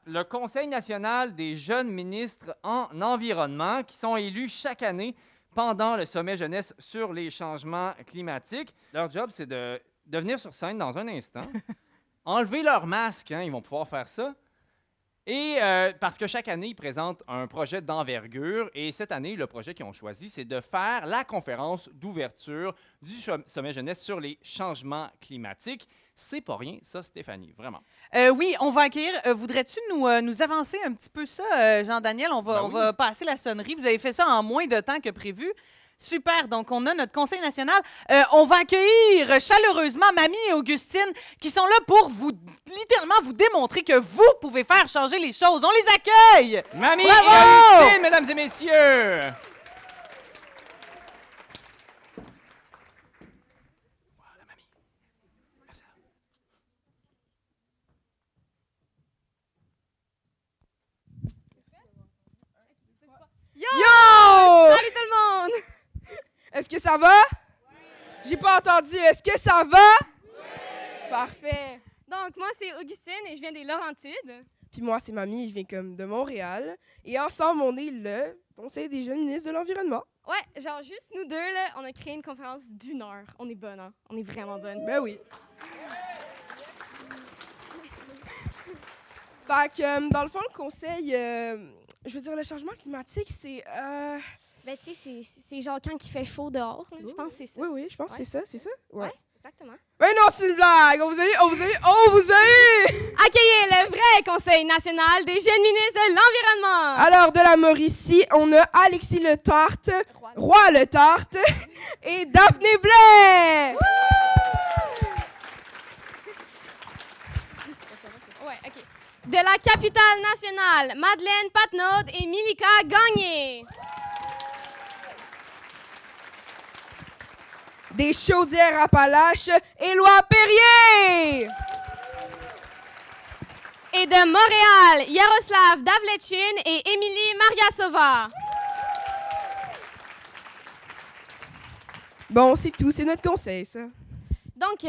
Le Conseil national des jeunes ministres en environnement qui sont élus chaque année pendant le sommet jeunesse sur les changements climatiques. Leur job, c'est de venir sur scène dans un instant, enlever leur masque, hein, ils vont pouvoir faire ça. Et parce que chaque année, ils présentent un projet d'envergure. Et cette année, le projet qu'ils ont choisi, c'est de faire la conférence d'ouverture du sommet jeunesse sur les changements climatiques. C'est pas rien, ça, Stéphanie, vraiment. Oui, on va accueillir. Voudrais-tu nous avancer un petit peu ça, Jean-Daniel? On va passer la sonnerie. Vous avez fait ça en moins de temps que prévu. Super. Donc, on a notre Conseil national. On va accueillir chaleureusement Mamie et Augustine qui sont là pour littéralement vous démontrer que vous pouvez faire changer les choses. On les accueille! Mamie Bravo! et Augustine, mesdames et messieurs! Yo! Salut tout le monde! Est-ce que ça va? Oui. J'ai pas entendu. Est-ce que ça va? Oui. Parfait. Donc, moi, c'est Augustine et je viens des Laurentides. Puis moi, c'est Mamie, je viens comme de Montréal. Et ensemble, on est le Conseil des jeunes ministres de l'Environnement. Ouais, genre juste nous deux, là, on a créé une conférence d'1 heure. On est bonne, hein? On est vraiment bonne. Ben oui. Fait que, dans le fond, le Conseil, je veux dire, le changement climatique, c'est... Ben, tu sais, c'est genre quand il fait chaud dehors, là. Je pense que c'est ça. Oui, je pense que c'est ça. Ouais, exactement. Mais non, c'est une blague! On vous a eu! Accueillez le vrai Conseil national des jeunes ministres de l'Environnement! Alors, de la Mauricie, on a Alexis Le Tarte, Roi Le Tarte et Daphné Blais! Ouais, OK. De la capitale nationale, Madeleine Patnaud et Milika Gagné. Des Chaudières-Appalaches, Éloi Perrier! Et de Montréal, Yaroslav Davletchin et Émilie Mariasova. Bon, c'est tout, c'est notre conseil, ça. Donc,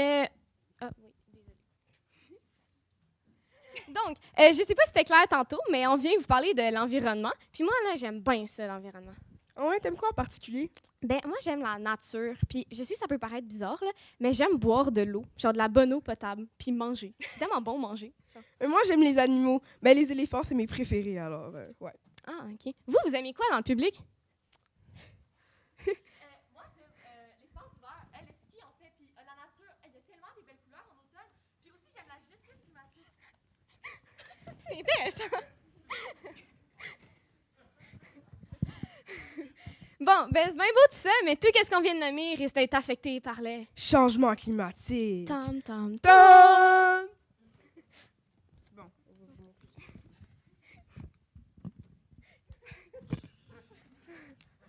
Donc, je sais pas si c'était clair tantôt, mais on vient vous parler de l'environnement. Puis moi, là, j'aime bien ça, l'environnement. Ouais, t'aimes quoi en particulier? Ben, moi, j'aime la nature. Puis je sais, ça peut paraître bizarre, là, mais j'aime boire de l'eau, genre de la bonne eau potable, puis manger. C'est tellement bon manger. Mais moi, j'aime les animaux. Mais les éléphants, c'est mes préférés, alors, ouais. Ah, OK. Vous aimez quoi dans le public? Moi, j'aime les sports d'hiver, le ski, en fait, puis la nature. Il y a tellement des belles couleurs en automne. Puis aussi, j'aime la justice climatique. C'est intéressant. Bon, ben c'est bien beau tout ça, mais tout ce qu'on vient de nommer risque d'être affecté par les... Changement climatique. Tam, tam, tam. Tam! Bon, on va vous montrer.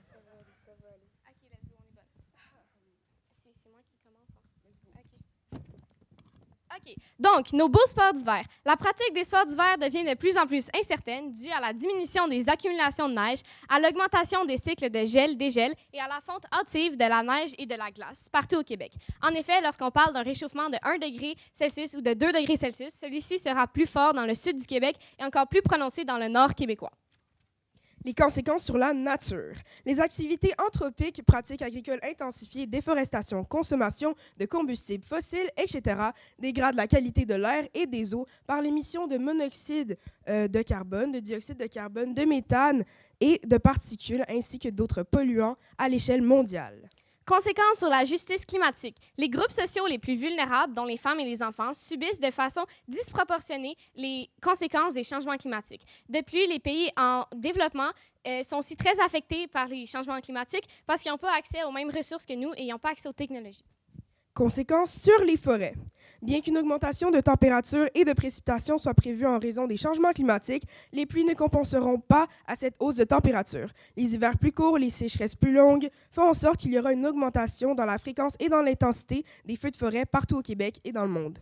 Ça va aller. OK, let's go, on est bonne. C'est moi qui commence. Hein? OK. Donc, nos beaux sports d'hiver. La pratique des sports d'hiver devient de plus en plus incertaine due à la diminution des accumulations de neige, à l'augmentation des cycles de gel-dégel et à la fonte hâtive de la neige et de la glace partout au Québec. En effet, lorsqu'on parle d'un réchauffement de 1 degré Celsius ou de 2 degrés Celsius, celui-ci sera plus fort dans le sud du Québec et encore plus prononcé dans le nord québécois. Les conséquences sur la nature. Les activités anthropiques, pratiques agricoles intensifiées, déforestation, consommation de combustibles fossiles, etc., dégradent la qualité de l'air et des eaux par l'émission de monoxyde de carbone, de dioxyde de carbone, de méthane et de particules, ainsi que d'autres polluants à l'échelle mondiale. Conséquences sur la justice climatique. Les groupes sociaux les plus vulnérables, dont les femmes et les enfants, subissent de façon disproportionnée les conséquences des changements climatiques. De plus, les pays en développement sont aussi très affectés par les changements climatiques parce qu'ils n'ont pas accès aux mêmes ressources que nous et ils n'ont pas accès aux technologies. Conséquences sur les forêts. Bien qu'une augmentation de température et de précipitations soit prévue en raison des changements climatiques, les pluies ne compenseront pas à cette hausse de température. Les hivers plus courts, les sécheresses plus longues font en sorte qu'il y aura une augmentation dans la fréquence et dans l'intensité des feux de forêt partout au Québec et dans le monde.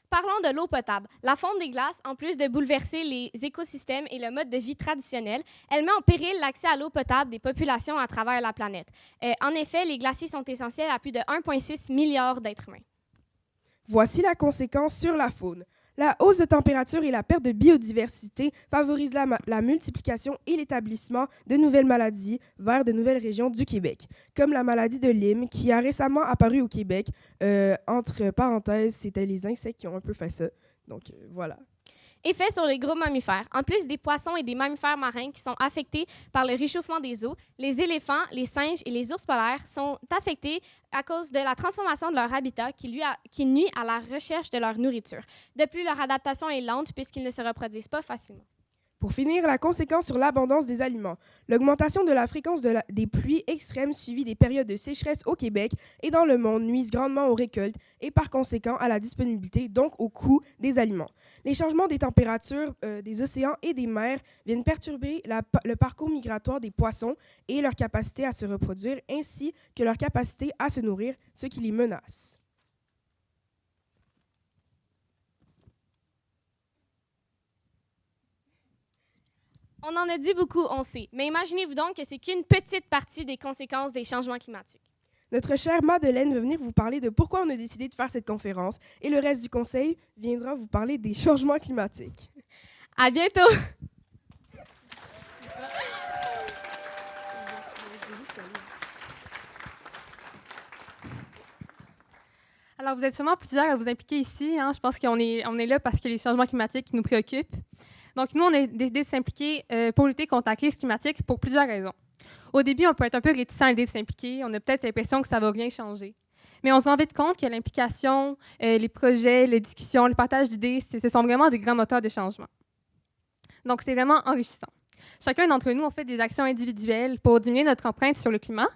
Parlons de l'eau potable. La fonte des glaces, en plus de bouleverser les écosystèmes et le mode de vie traditionnel, elle met en péril l'accès à l'eau potable des populations à travers la planète. En effet, les glaciers sont essentiels à plus de 1,6 milliard d'êtres humains. Voici la conséquence sur la faune. La hausse de température et la perte de biodiversité favorisent la multiplication et l'établissement de nouvelles maladies vers de nouvelles régions du Québec, comme la maladie de Lyme qui a récemment apparu au Québec. Entre parenthèses, c'était les insectes qui ont un peu fait ça. Donc voilà. Effet sur les gros mammifères. En plus des poissons et des mammifères marins qui sont affectés par le réchauffement des eaux, les éléphants, les singes et les ours polaires sont affectés à cause de la transformation de leur habitat qui nuit à la recherche de leur nourriture. De plus, leur adaptation est lente puisqu'ils ne se reproduisent pas facilement. Pour finir, la conséquence sur l'abondance des aliments. L'augmentation de la fréquence des pluies extrêmes suivies des périodes de sécheresse au Québec et dans le monde nuisent grandement aux récoltes et par conséquent à la disponibilité, donc au coût des aliments. Les changements des températures des océans et des mers viennent perturber le parcours migratoire des poissons et leur capacité à se reproduire ainsi que leur capacité à se nourrir, ce qui les menace. On en a dit beaucoup, on sait, mais imaginez-vous donc que c'est qu'une petite partie des conséquences des changements climatiques. Notre chère Madeleine va venir vous parler de pourquoi on a décidé de faire cette conférence et le reste du conseil viendra vous parler des changements climatiques. À bientôt! Alors, vous êtes sûrement plusieurs à vous impliquer ici. Je pense qu'on est là parce que les changements climatiques nous préoccupent. Donc, nous, on a décidé de s'impliquer pour lutter contre la crise climatique pour plusieurs raisons. Au début, on peut être un peu réticent à l'idée de s'impliquer. On a peut-être l'impression que ça ne va rien changer. Mais on se rend vite compte que l'implication, les projets, les discussions, le partage d'idées, ce sont vraiment des grands moteurs de changement. Donc, c'est vraiment enrichissant. Chacun d'entre nous, on fait des actions individuelles pour diminuer notre empreinte sur le climat.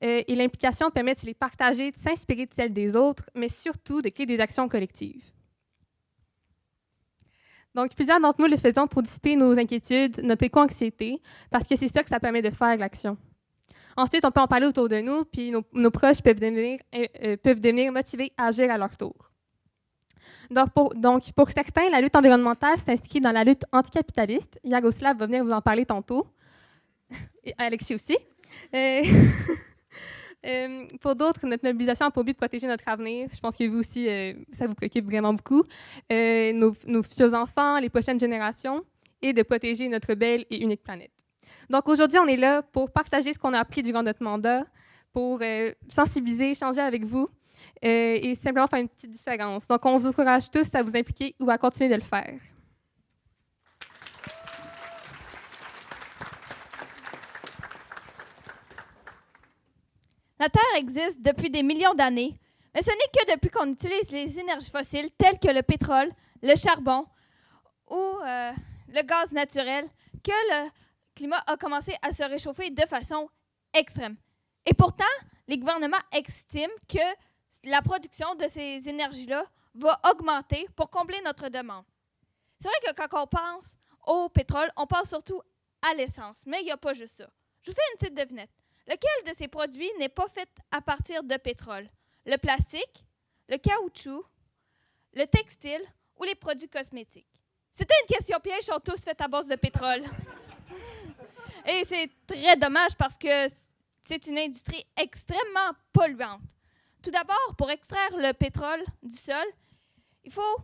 Et l'implication permet de se les partager, de s'inspirer de celles des autres, mais surtout de créer des actions collectives. Donc, plusieurs d'entre nous le faisons pour dissiper nos inquiétudes, notre éco-anxiété, parce que c'est ça que ça permet de faire l'action. Ensuite, on peut en parler autour de nous, puis nos proches peuvent devenir motivés à agir à leur tour. Donc, pour certains, la lutte environnementale s'inscrit dans la lutte anticapitaliste. Yaroslav va venir vous en parler tantôt. Et Alexis aussi. Pour d'autres, notre mobilisation a pour but de protéger notre avenir. Je pense que vous aussi, ça vous préoccupe vraiment beaucoup. Nos futurs enfants, les prochaines générations, et de protéger notre belle et unique planète. Donc aujourd'hui, on est là pour partager ce qu'on a appris durant notre mandat, pour sensibiliser, échanger avec vous et simplement faire une petite différence. Donc on vous encourage tous à vous impliquer ou à continuer de le faire. La Terre existe depuis des millions d'années, mais ce n'est que depuis qu'on utilise les énergies fossiles telles que le pétrole, le charbon ou le gaz naturel que le climat a commencé à se réchauffer de façon extrême. Et pourtant, les gouvernements estiment que la production de ces énergies-là va augmenter pour combler notre demande. C'est vrai que quand on pense au pétrole, on pense surtout à l'essence, mais il n'y a pas juste ça. Je vous fais une petite devinette. Lequel de ces produits n'est pas fait à partir de pétrole? Le plastique, le caoutchouc, le textile ou les produits cosmétiques? C'était une question piège, sont tous faits à base de pétrole. Et c'est très dommage parce que c'est une industrie extrêmement polluante. Tout d'abord, pour extraire le pétrole du sol, il faut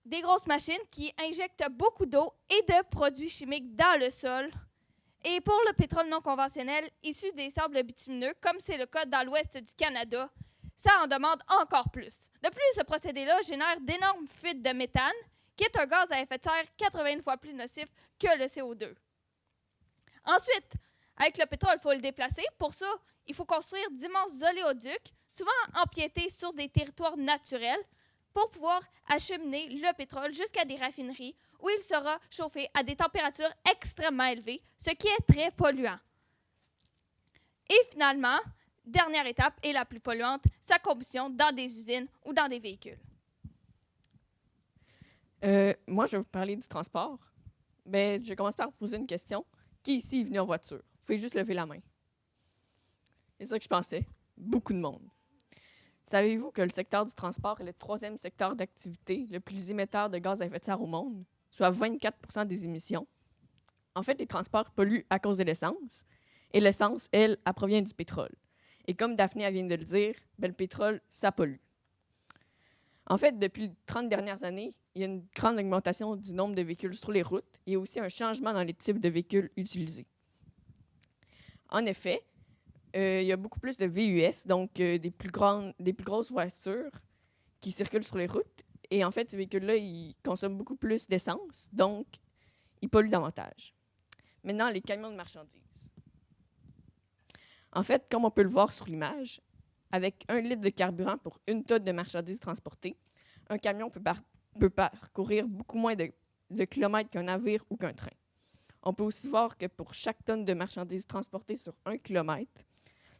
des grosses machines qui injectent beaucoup d'eau et de produits chimiques dans le sol. Et pour le pétrole non conventionnel, issu des sables bitumineux, comme c'est le cas dans l'ouest du Canada, ça en demande encore plus. De plus, ce procédé-là génère d'énormes fuites de méthane, qui est un gaz à effet de serre 80 fois plus nocif que le CO2. Ensuite, avec le pétrole, il faut le déplacer. Pour ça, il faut construire d'immenses oléoducs, souvent empiétés sur des territoires naturels, pour pouvoir acheminer le pétrole jusqu'à des raffineries où il sera chauffé à des températures extrêmement élevées, ce qui est très polluant. Et finalement, dernière étape et la plus polluante, sa combustion dans des usines ou dans des véhicules. Moi, je vais vous parler du transport. Mais je commence par vous poser une question. Qui ici est venu en voiture? Vous pouvez juste lever la main. C'est ça que je pensais. Beaucoup de monde. Savez-vous que le secteur du transport est le 3e secteur d'activité le plus émetteur de gaz à effet de serre au monde, soit 24% des émissions? En fait, les transports polluent à cause de l'essence, et l'essence, elle provient du pétrole. Et comme Daphné vient de le dire, le pétrole, ça pollue. En fait, depuis les 30 dernières années, il y a une grande augmentation du nombre de véhicules sur les routes et aussi un changement dans les types de véhicules utilisés. En effet, il y a beaucoup plus de VUS, donc des plus grosses voitures qui circulent sur les routes. Et en fait, ces véhicules-là, ils consomment beaucoup plus d'essence, donc ils polluent davantage. Maintenant, les camions de marchandises. En fait, comme on peut le voir sur l'image, avec 1 litre de carburant pour 1 tonne de marchandises transportées, un camion peut parcourir beaucoup moins de kilomètres qu'un navire ou qu'un train. On peut aussi voir que pour chaque tonne de marchandises transportées sur 1 kilomètre,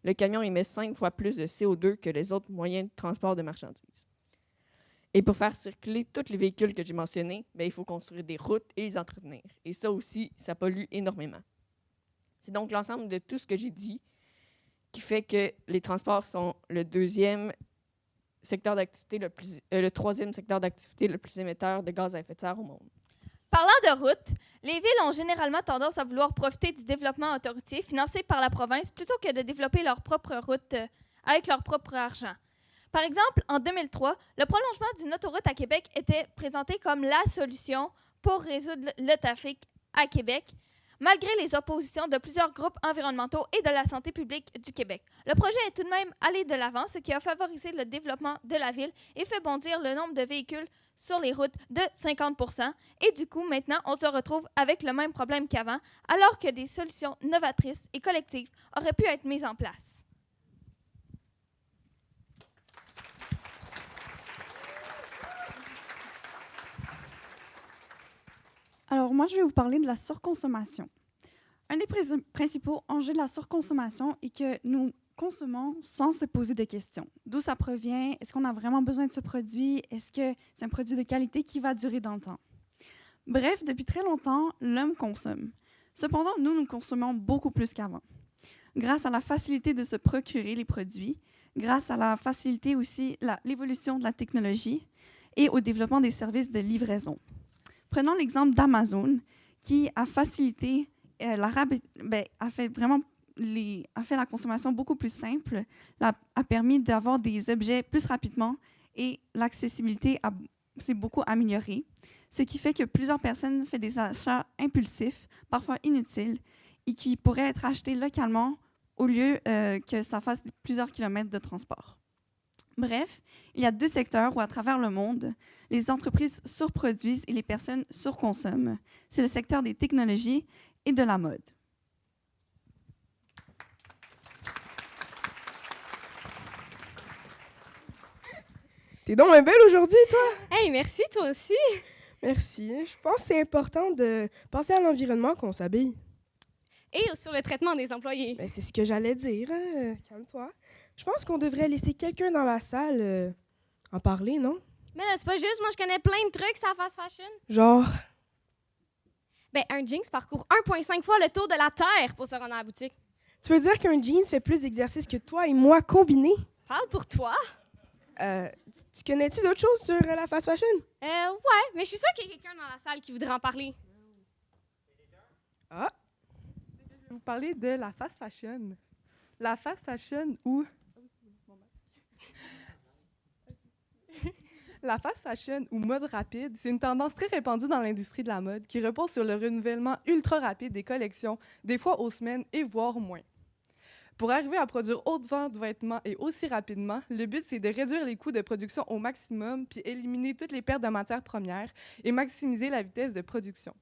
le camion émet 5 fois plus de CO2 que les autres moyens de transport de marchandises. Et pour faire circuler tous les véhicules que j'ai mentionnés, il faut construire des routes et les entretenir. Et ça aussi, ça pollue énormément. C'est donc l'ensemble de tout ce que j'ai dit qui fait que les transports sont le 2e secteur d'activité le 3e secteur d'activité le plus émetteur de gaz à effet de serre au monde. Parlant de routes, les villes ont généralement tendance à vouloir profiter du développement autoroutier financé par la province plutôt que de développer leurs propres routes avec leur propre argent. Par exemple, en 2003, le prolongement d'une autoroute à Québec était présenté comme la solution pour résoudre le trafic à Québec, malgré les oppositions de plusieurs groupes environnementaux et de la santé publique du Québec. Le projet est tout de même allé de l'avant, ce qui a favorisé le développement de la ville et fait bondir le nombre de véhicules sur les routes de 50 %. Et du coup, maintenant, on se retrouve avec le même problème qu'avant, alors que des solutions novatrices et collectives auraient pu être mises en place. Alors, moi, je vais vous parler de la surconsommation. Un des principaux enjeux de la surconsommation est que nous consommons sans se poser de questions. D'où ça provient? Est-ce qu'on a vraiment besoin de ce produit? Est-ce que c'est un produit de qualité qui va durer dans le temps? Bref, depuis très longtemps, l'homme consomme. Cependant, nous consommons beaucoup plus qu'avant. Grâce à la facilité de se procurer les produits, grâce à la facilité aussi, l'évolution de la technologie et au développement des services de livraison. Prenons l'exemple d'Amazon qui a facilité, a fait la consommation beaucoup plus simple, a permis d'avoir des objets plus rapidement et l'accessibilité s'est beaucoup améliorée, ce qui fait que plusieurs personnes font des achats impulsifs, parfois inutiles, et qui pourraient être achetés localement au lieu que ça fasse plusieurs kilomètres de transport. Bref, il y a 2 secteurs où, à travers le monde, les entreprises surproduisent et les personnes surconsomment. C'est le secteur des technologies et de la mode. T'es donc belle aujourd'hui, toi? Hey, merci, toi aussi. Merci. Je pense que c'est important de penser à l'environnement quand on s'habille. Et sur le traitement des employés. Ben, c'est ce que j'allais dire, hein? Calme-toi. Je pense qu'on devrait laisser quelqu'un dans la salle en parler, non? Mais là, c'est pas juste, moi, je connais plein de trucs sur la fast fashion. Genre, Ben, un jeans parcourt 1,5 fois le tour de la Terre pour se rendre à la boutique. tu veux dire qu'un jeans fait plus d'exercice que toi et moi combinés? Parle pour toi. Tu connais-tu d'autres choses sur la fast fashion? Ouais, mais je suis sûre qu'il y a quelqu'un dans la salle qui voudrait en parler. Ah, Je vais vous parler de la fast fashion. La fast fashion ou... La fast fashion ou mode rapide, c'est une tendance très répandue dans l'industrie de la mode qui repose sur le renouvellement ultra rapide des collections, des fois aux semaines et voire moins. Pour arriver à produire autant de vêtements et aussi rapidement, le but c'est de réduire les coûts de production au maximum puis éliminer toutes les pertes de matières premières et maximiser la vitesse de production.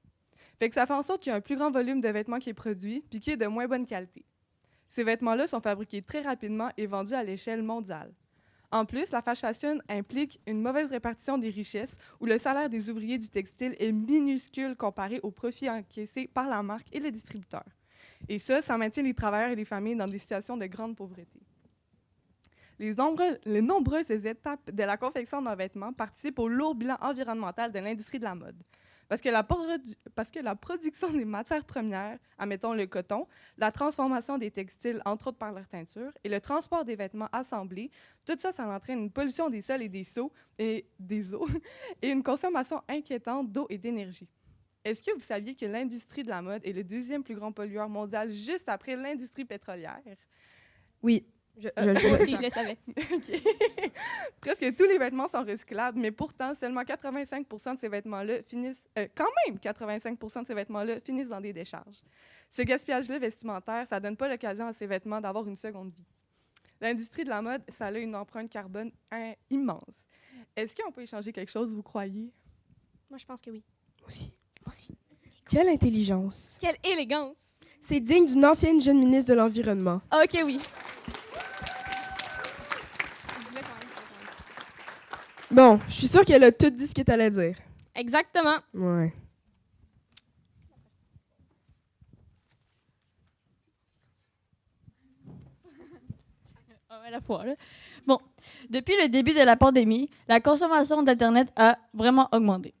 Fait que ça fait en sorte qu'il y a un plus grand volume de vêtements qui est produit puis qui est de moins bonne qualité. Ces vêtements-là sont fabriqués très rapidement et vendus à l'échelle mondiale. En plus, la fast fashion implique une mauvaise répartition des richesses où le salaire des ouvriers du textile est minuscule comparé aux profits encaissés par la marque et les distributeurs. Et ça maintient les travailleurs et les familles dans des situations de grande pauvreté. Les nombreuses étapes de la confection d'un vêtement participent au lourd bilan environnemental de l'industrie de la mode. Parce que la production des matières premières, admettons le coton, la transformation des textiles, entre autres par leur teinture, et le transport des vêtements assemblés, tout ça, ça entraîne une pollution des sols et des eaux, et une consommation inquiétante d'eau et d'énergie. Est-ce que vous saviez que l'industrie de la mode est le 2e plus grand pollueur mondial juste après l'industrie pétrolière? oui. Je Moi le aussi, sais. je le savais. OK. Presque tous les vêtements sont recyclables, mais pourtant, seulement 85 de ces vêtements-là finissent... quand même, 85 de ces vêtements-là finissent dans des décharges. Ce gaspillage-là vestimentaire, ça donne pas l'occasion à ces vêtements d'avoir une seconde vie. L'industrie de la mode, ça a une empreinte carbone immense. Est-ce qu'on peut échanger quelque chose, vous croyez? Moi, je pense que oui. Aussi. Quelle intelligence. Quelle élégance! C'est digne d'une ancienne jeune ministre de l'Environnement. OK, oui. Bon, je suis sûre qu'elle a tout dit ce que tu allais dire. Exactement. Ouais. À la fois, là. Bon, depuis le début de la pandémie, la consommation d'Internet a vraiment augmenté.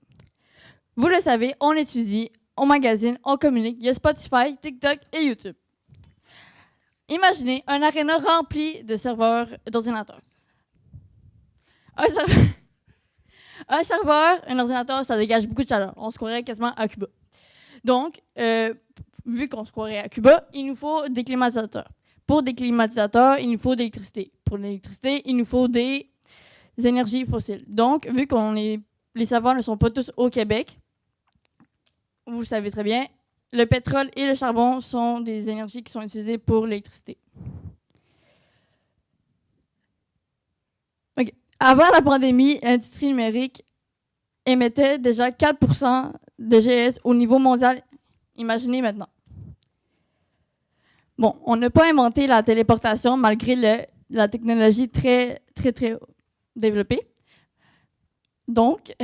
Vous le savez, on étudie, on magasine, on communique. Il y a Spotify, TikTok et YouTube. Imaginez un aréna rempli de serveurs d'ordinateurs. Un serveur, un ordinateur, ça dégage beaucoup de chaleur. On se croirait quasiment à Cuba. Donc, vu qu'on se croirait à Cuba, il nous faut des climatisateurs. Pour des climatisateurs, il nous faut de l'électricité. Pour l'électricité, il nous faut des énergies fossiles. Donc, vu que les serveurs ne sont pas tous au Québec, vous le savez très bien, le pétrole et le charbon sont des énergies qui sont utilisées pour l'électricité. OK. Avant la pandémie, l'industrie numérique émettait déjà 4% de GES au niveau mondial. Imaginez maintenant. Bon, on n'a pas inventé la téléportation malgré la technologie très développée. Donc,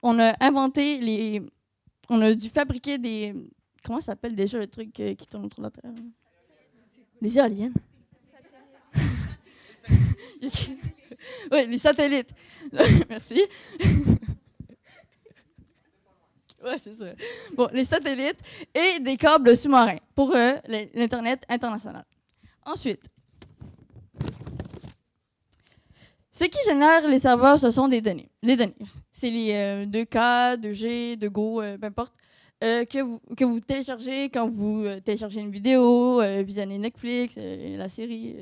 on a inventé on a dû fabriquer des... Comment ça s'appelle déjà le truc qui tourne autour de la Terre? Des éoliennes. Oui, les satellites. Merci. Ouais, c'est ça. Bon, les satellites et des câbles sous-marins pour l'Internet international. Ensuite, ce qui génère les serveurs, ce sont des données. Les données, c'est les 2K, 2G, 2Go, peu importe, que vous téléchargez quand vous téléchargez une vidéo, visionnez Netflix, la série,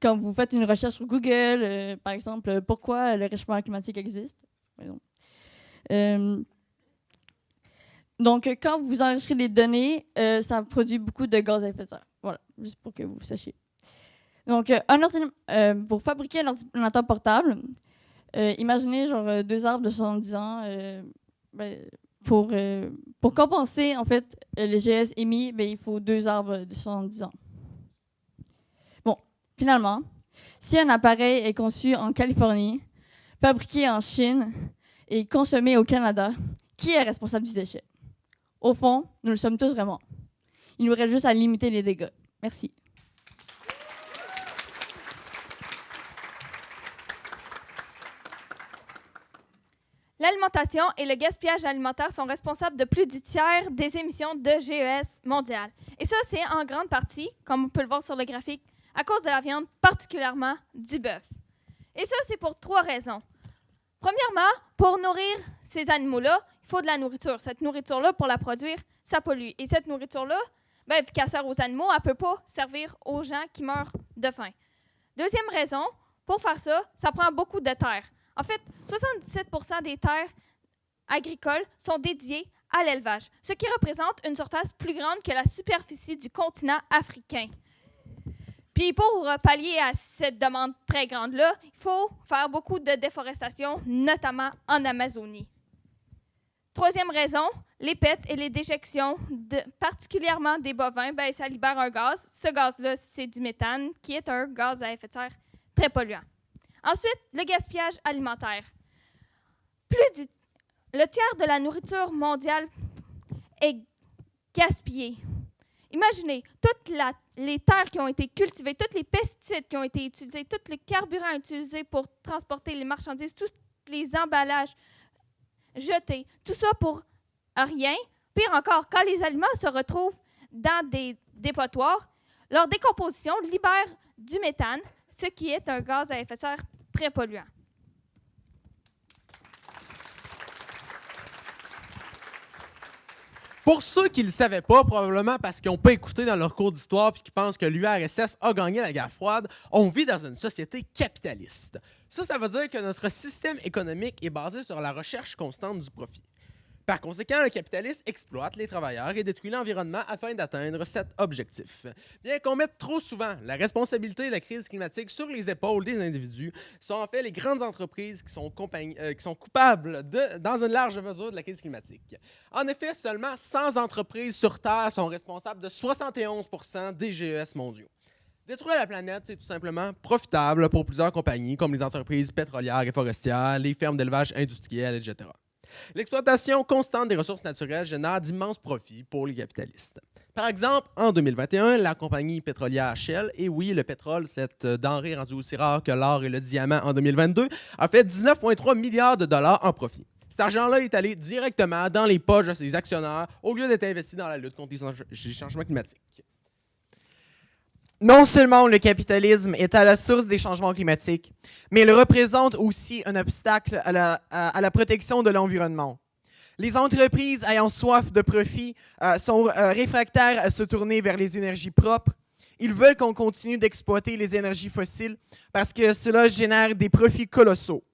quand vous faites une recherche sur Google, par exemple, pourquoi le réchauffement climatique existe. Donc, quand vous enregistrez des données, ça produit beaucoup de gaz à effet de serre. Voilà, juste pour que vous le sachiez. Donc, pour fabriquer un ordinateur portable, imaginez genre 2 arbres de 70 ans. Pour compenser, en fait, les GS émis, il faut 2 arbres de 70 ans. Bon, finalement, si un appareil est conçu en Californie, fabriqué en Chine et consommé au Canada, qui est responsable du déchet? Au fond, nous le sommes tous vraiment. Il nous reste juste à limiter les dégâts. Merci. L'alimentation et le gaspillage alimentaire sont responsables de plus du tiers des émissions de GES mondiales. Et ça, c'est en grande partie, comme on peut le voir sur le graphique, à cause de la viande, particulièrement du bœuf. Et ça, c'est pour 3 raisons. Premièrement, pour nourrir ces animaux-là, il faut de la nourriture. Cette nourriture-là, pour la produire, ça pollue. Et cette nourriture-là, vu qu'elle sert aux animaux, elle ne peut pas servir aux gens qui meurent de faim. Deuxième raison, pour faire ça, ça prend beaucoup de terre. En fait, 77% des terres agricoles sont dédiées à l'élevage, ce qui représente une surface plus grande que la superficie du continent africain. Puis pour pallier à cette demande très grande-là, il faut faire beaucoup de déforestation, notamment en Amazonie. Troisième raison, les pets et les déjections, particulièrement des bovins, ça libère un gaz. Ce gaz-là, c'est du méthane, qui est un gaz à effet de serre très polluant. Ensuite, le gaspillage alimentaire. Le tiers de la nourriture mondiale est gaspillée. Imaginez, toutes les terres qui ont été cultivées, tous les pesticides qui ont été utilisés, tous les carburants utilisés pour transporter les marchandises, tous les emballages jetés, tout ça pour rien. Pire encore, quand les aliments se retrouvent dans des dépotoirs, leur décomposition libère du méthane, ce qui est un gaz à effet de serre très polluant. Pour ceux qui ne le savaient pas, probablement parce qu'ils n'ont pas écouté dans leur cours d'histoire puis qui pensent que l'URSS a gagné la guerre froide, on vit dans une société capitaliste. Ça veut dire que notre système économique est basé sur la recherche constante du profit. Par conséquent, le capitalisme exploite les travailleurs et détruit l'environnement afin d'atteindre cet objectif. Bien qu'on mette trop souvent la responsabilité de la crise climatique sur les épaules des individus, ce sont en fait les grandes entreprises qui sont coupables, dans une large mesure, de la crise climatique. En effet, seulement 100 entreprises sur Terre sont responsables de 71% des GES mondiaux. Détruire la planète, c'est tout simplement profitable pour plusieurs compagnies, comme les entreprises pétrolières et forestières, les fermes d'élevage industriel, etc. L'exploitation constante des ressources naturelles génère d'immenses profits pour les capitalistes. Par exemple, en 2021, la compagnie pétrolière Shell, et oui, le pétrole, cette denrée rendue aussi rare que l'or et le diamant en 2022, a fait 19,3 milliards de dollars en profit. Cet argent-là est allé directement dans les poches de ses actionnaires au lieu d'être investi dans la lutte contre les changements climatiques. Non seulement le capitalisme est à la source des changements climatiques, mais il représente aussi un obstacle à la protection de l'environnement. Les entreprises ayant soif de profit sont réfractaires à se tourner vers les énergies propres. Ils veulent qu'on continue d'exploiter les énergies fossiles parce que cela génère des profits colossaux.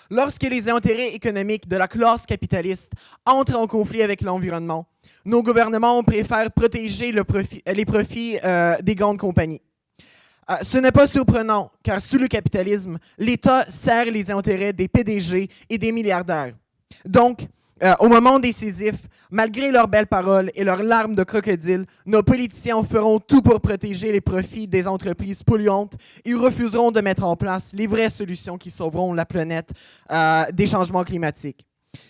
Lorsque les intérêts économiques de la classe capitaliste entrent en conflit avec l'environnement, nos gouvernements préfèrent protéger les profits des grandes compagnies. Ce n'est pas surprenant, car sous le capitalisme, l'État sert les intérêts des PDG et des milliardaires. Donc, au moment décisif, malgré leurs belles paroles et leurs larmes de crocodile, nos politiciens feront tout pour protéger les profits des entreprises polluantes. Ils refuseront de mettre en place les vraies solutions qui sauveront la planète des changements climatiques.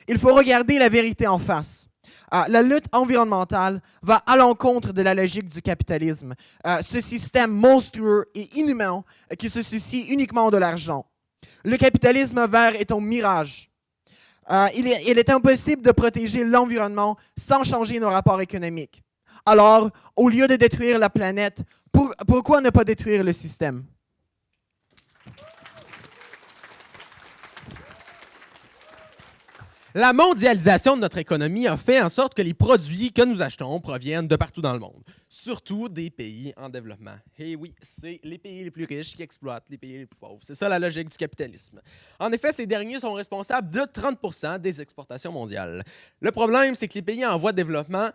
Il faut regarder la vérité en face. La lutte environnementale va à l'encontre de la logique du capitalisme, ce système monstrueux et inhumain qui se soucie uniquement de l'argent. Le capitalisme vert est un mirage. Il est impossible de protéger l'environnement sans changer nos rapports économiques. Alors, au lieu de détruire la planète, pourquoi ne pas détruire le système? La mondialisation de notre économie a fait en sorte que les produits que nous achetons proviennent de partout dans le monde, surtout des pays en développement. Et oui, c'est les pays les plus riches qui exploitent les pays les plus pauvres. C'est ça la logique du capitalisme. En effet, ces derniers sont responsables de 30% des exportations mondiales. Le problème, c'est que les pays en voie de développement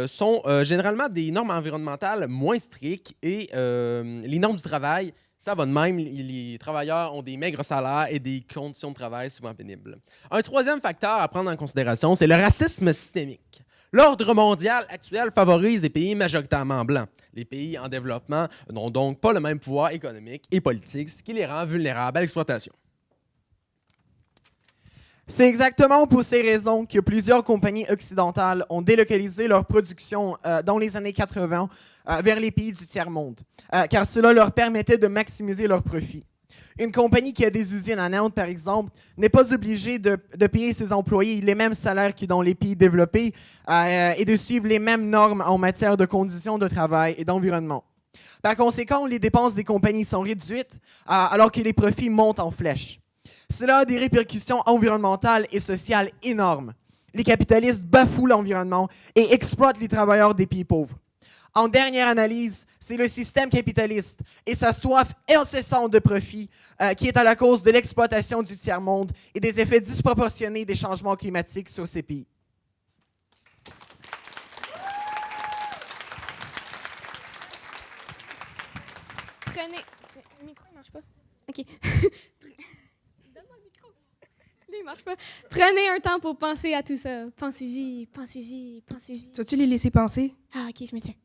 sont généralement des normes environnementales moins strictes et les normes du travail, ça va de même, les travailleurs ont des maigres salaires et des conditions de travail souvent pénibles. Un troisième facteur à prendre en considération, c'est le racisme systémique. L'ordre mondial actuel favorise les pays majoritairement blancs. Les pays en développement n'ont donc pas le même pouvoir économique et politique, ce qui les rend vulnérables à l'exploitation. C'est exactement pour ces raisons que plusieurs compagnies occidentales ont délocalisé leur production dans les années 80 vers les pays du tiers-monde, car cela leur permettait de maximiser leurs profits. Une compagnie qui a des usines en Inde, par exemple, n'est pas obligée de payer ses employés les mêmes salaires que dans les pays développés et de suivre les mêmes normes en matière de conditions de travail et d'environnement. Par conséquent, les dépenses des compagnies sont réduites alors que les profits montent en flèche. Cela a des répercussions environnementales et sociales énormes. Les capitalistes bafouent l'environnement et exploitent les travailleurs des pays pauvres. En dernière analyse, c'est le système capitaliste et sa soif incessante de profit qui est à la cause de l'exploitation du tiers-monde et des effets disproportionnés des changements climatiques sur ces pays. Prenez... Le micro, il marche pas. OK. Donne-moi le micro. Là, il marche pas. Prenez un temps pour penser à tout ça. Pensez-y, pensez-y, pensez-y. Tu vas-tu les laisser penser? Ah, OK, je m'étais...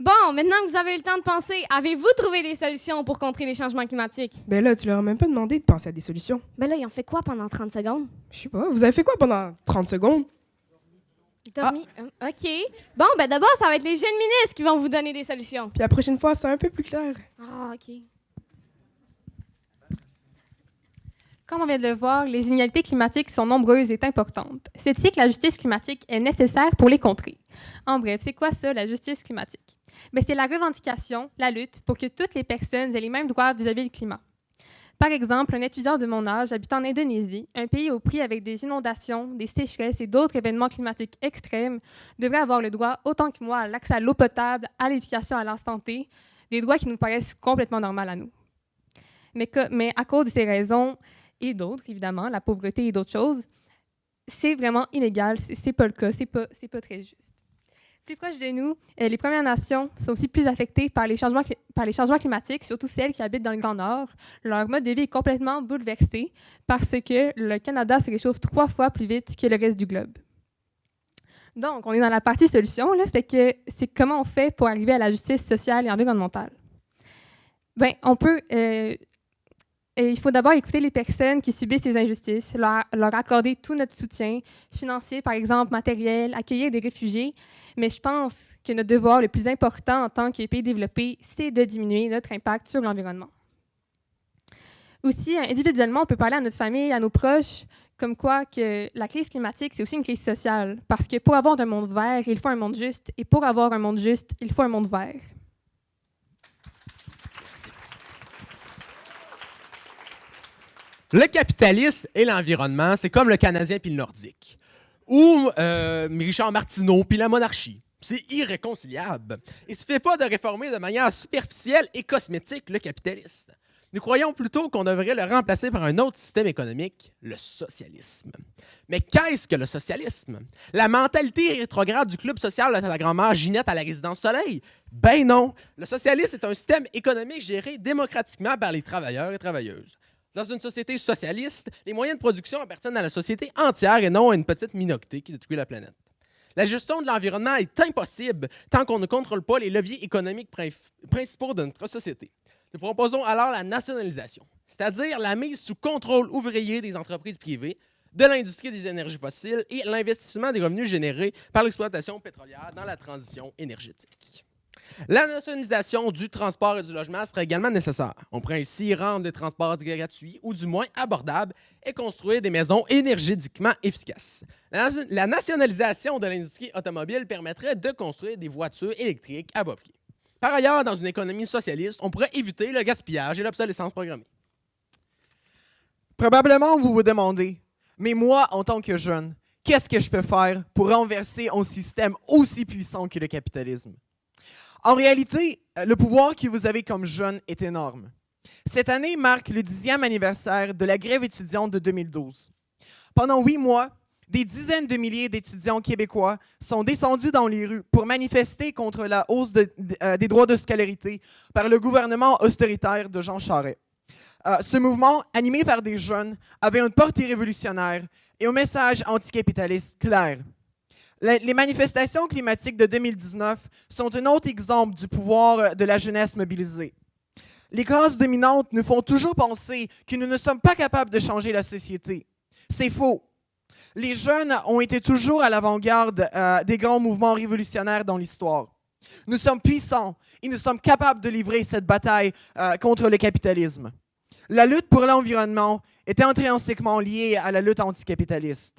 Bon, maintenant que vous avez eu le temps de penser, avez-vous trouvé des solutions pour contrer les changements climatiques? Ben là, tu leur as même pas demandé de penser à des solutions. Ben là, ils ont fait quoi pendant 30 secondes? Je sais pas, vous avez fait quoi pendant 30 secondes? Dormi. OK. Bon, ben d'abord, ça va être les jeunes ministres qui vont vous donner des solutions. Puis la prochaine fois, c'est un peu plus clair. Ah, OK. Comme on vient de le voir, les inégalités climatiques sont nombreuses et importantes. C'est ici que la justice climatique est nécessaire pour les contrer. En bref, c'est quoi ça, la justice climatique? Bien, c'est la revendication, la lutte pour que toutes les personnes aient les mêmes droits vis-à-vis du climat. Par exemple, un étudiant de mon âge habitant en Indonésie, un pays au prix avec des inondations, des sécheresses et d'autres événements climatiques extrêmes, devrait avoir le droit, autant que moi, à l'accès à l'eau potable, à l'éducation à l'instant T, des droits qui nous paraissent complètement normaux à nous. Mais à cause de ces raisons, et d'autres, évidemment, la pauvreté et d'autres choses, c'est vraiment inégal, c'est pas le cas, c'est pas très juste. Plus proche de nous, les Premières Nations sont aussi plus affectées par les changements climatiques, surtout celles qui habitent dans le Grand Nord. Leur mode de vie est complètement bouleversé parce que le Canada se réchauffe 3 fois plus vite que le reste du globe. Donc, on est dans la partie solution, là, fait que c'est comment on fait pour arriver à la justice sociale et environnementale. Bien, on peut... il faut d'abord écouter les personnes qui subissent ces injustices, leur accorder tout notre soutien, financier, par exemple, matériel, accueillir des réfugiés. Mais je pense que notre devoir le plus important en tant que pays développé, c'est de diminuer notre impact sur l'environnement. Aussi, individuellement, on peut parler à notre famille, à nos proches, comme quoi que la crise climatique, c'est aussi une crise sociale. Parce que pour avoir un monde vert, il faut un monde juste. Et pour avoir un monde juste, il faut un monde vert. Le capitalisme et l'environnement, c'est comme le Canadien puis le Nordique. Ou Richard Martineau puis la monarchie. C'est irréconciliable. Il ne suffit pas de réformer de manière superficielle et cosmétique le capitalisme. Nous croyons plutôt qu'on devrait le remplacer par un autre système économique, le socialisme. Mais qu'est-ce que le socialisme? La mentalité rétrograde du club social de ta grand-mère Ginette à la résidence Soleil? Ben non! Le socialisme est un système économique géré démocratiquement par les travailleurs et travailleuses. Dans une société socialiste, les moyens de production appartiennent à la société entière et non à une petite minorité qui détruit la planète. La gestion de l'environnement est impossible tant qu'on ne contrôle pas les leviers économiques principaux de notre société. Nous proposons alors la nationalisation, c'est-à-dire la mise sous contrôle ouvrier des entreprises privées, de l'industrie des énergies fossiles et l'investissement des revenus générés par l'exploitation pétrolière dans la transition énergétique. La nationalisation du transport et du logement serait également nécessaire. On pourrait ainsi rendre le transport gratuit ou du moins abordable et construire des maisons énergétiquement efficaces. La nationalisation de l'industrie automobile permettrait de construire des voitures électriques à bas prix. Par ailleurs, dans une économie socialiste, on pourrait éviter le gaspillage et l'obsolescence programmée. Probablement, vous vous demandez, mais moi, en tant que jeune, qu'est-ce que je peux faire pour renverser un système aussi puissant que le capitalisme? En réalité, le pouvoir que vous avez comme jeune est énorme. Cette année marque le 10e anniversaire de la grève étudiante de 2012. Pendant 8 mois, des dizaines de milliers d'étudiants québécois sont descendus dans les rues pour manifester contre la hausse des droits de scolarité par le gouvernement austéritaire de Jean Charest. Ce mouvement, animé par des jeunes, avait une portée révolutionnaire et un message anticapitaliste clair. Les manifestations climatiques de 2019 sont un autre exemple du pouvoir de la jeunesse mobilisée. Les classes dominantes nous font toujours penser que nous ne sommes pas capables de changer la société. C'est faux. Les jeunes ont été toujours à l'avant-garde des grands mouvements révolutionnaires dans l'histoire. Nous sommes puissants et nous sommes capables de livrer cette bataille contre le capitalisme. La lutte pour l'environnement est intrinsèquement liée à la lutte anticapitaliste.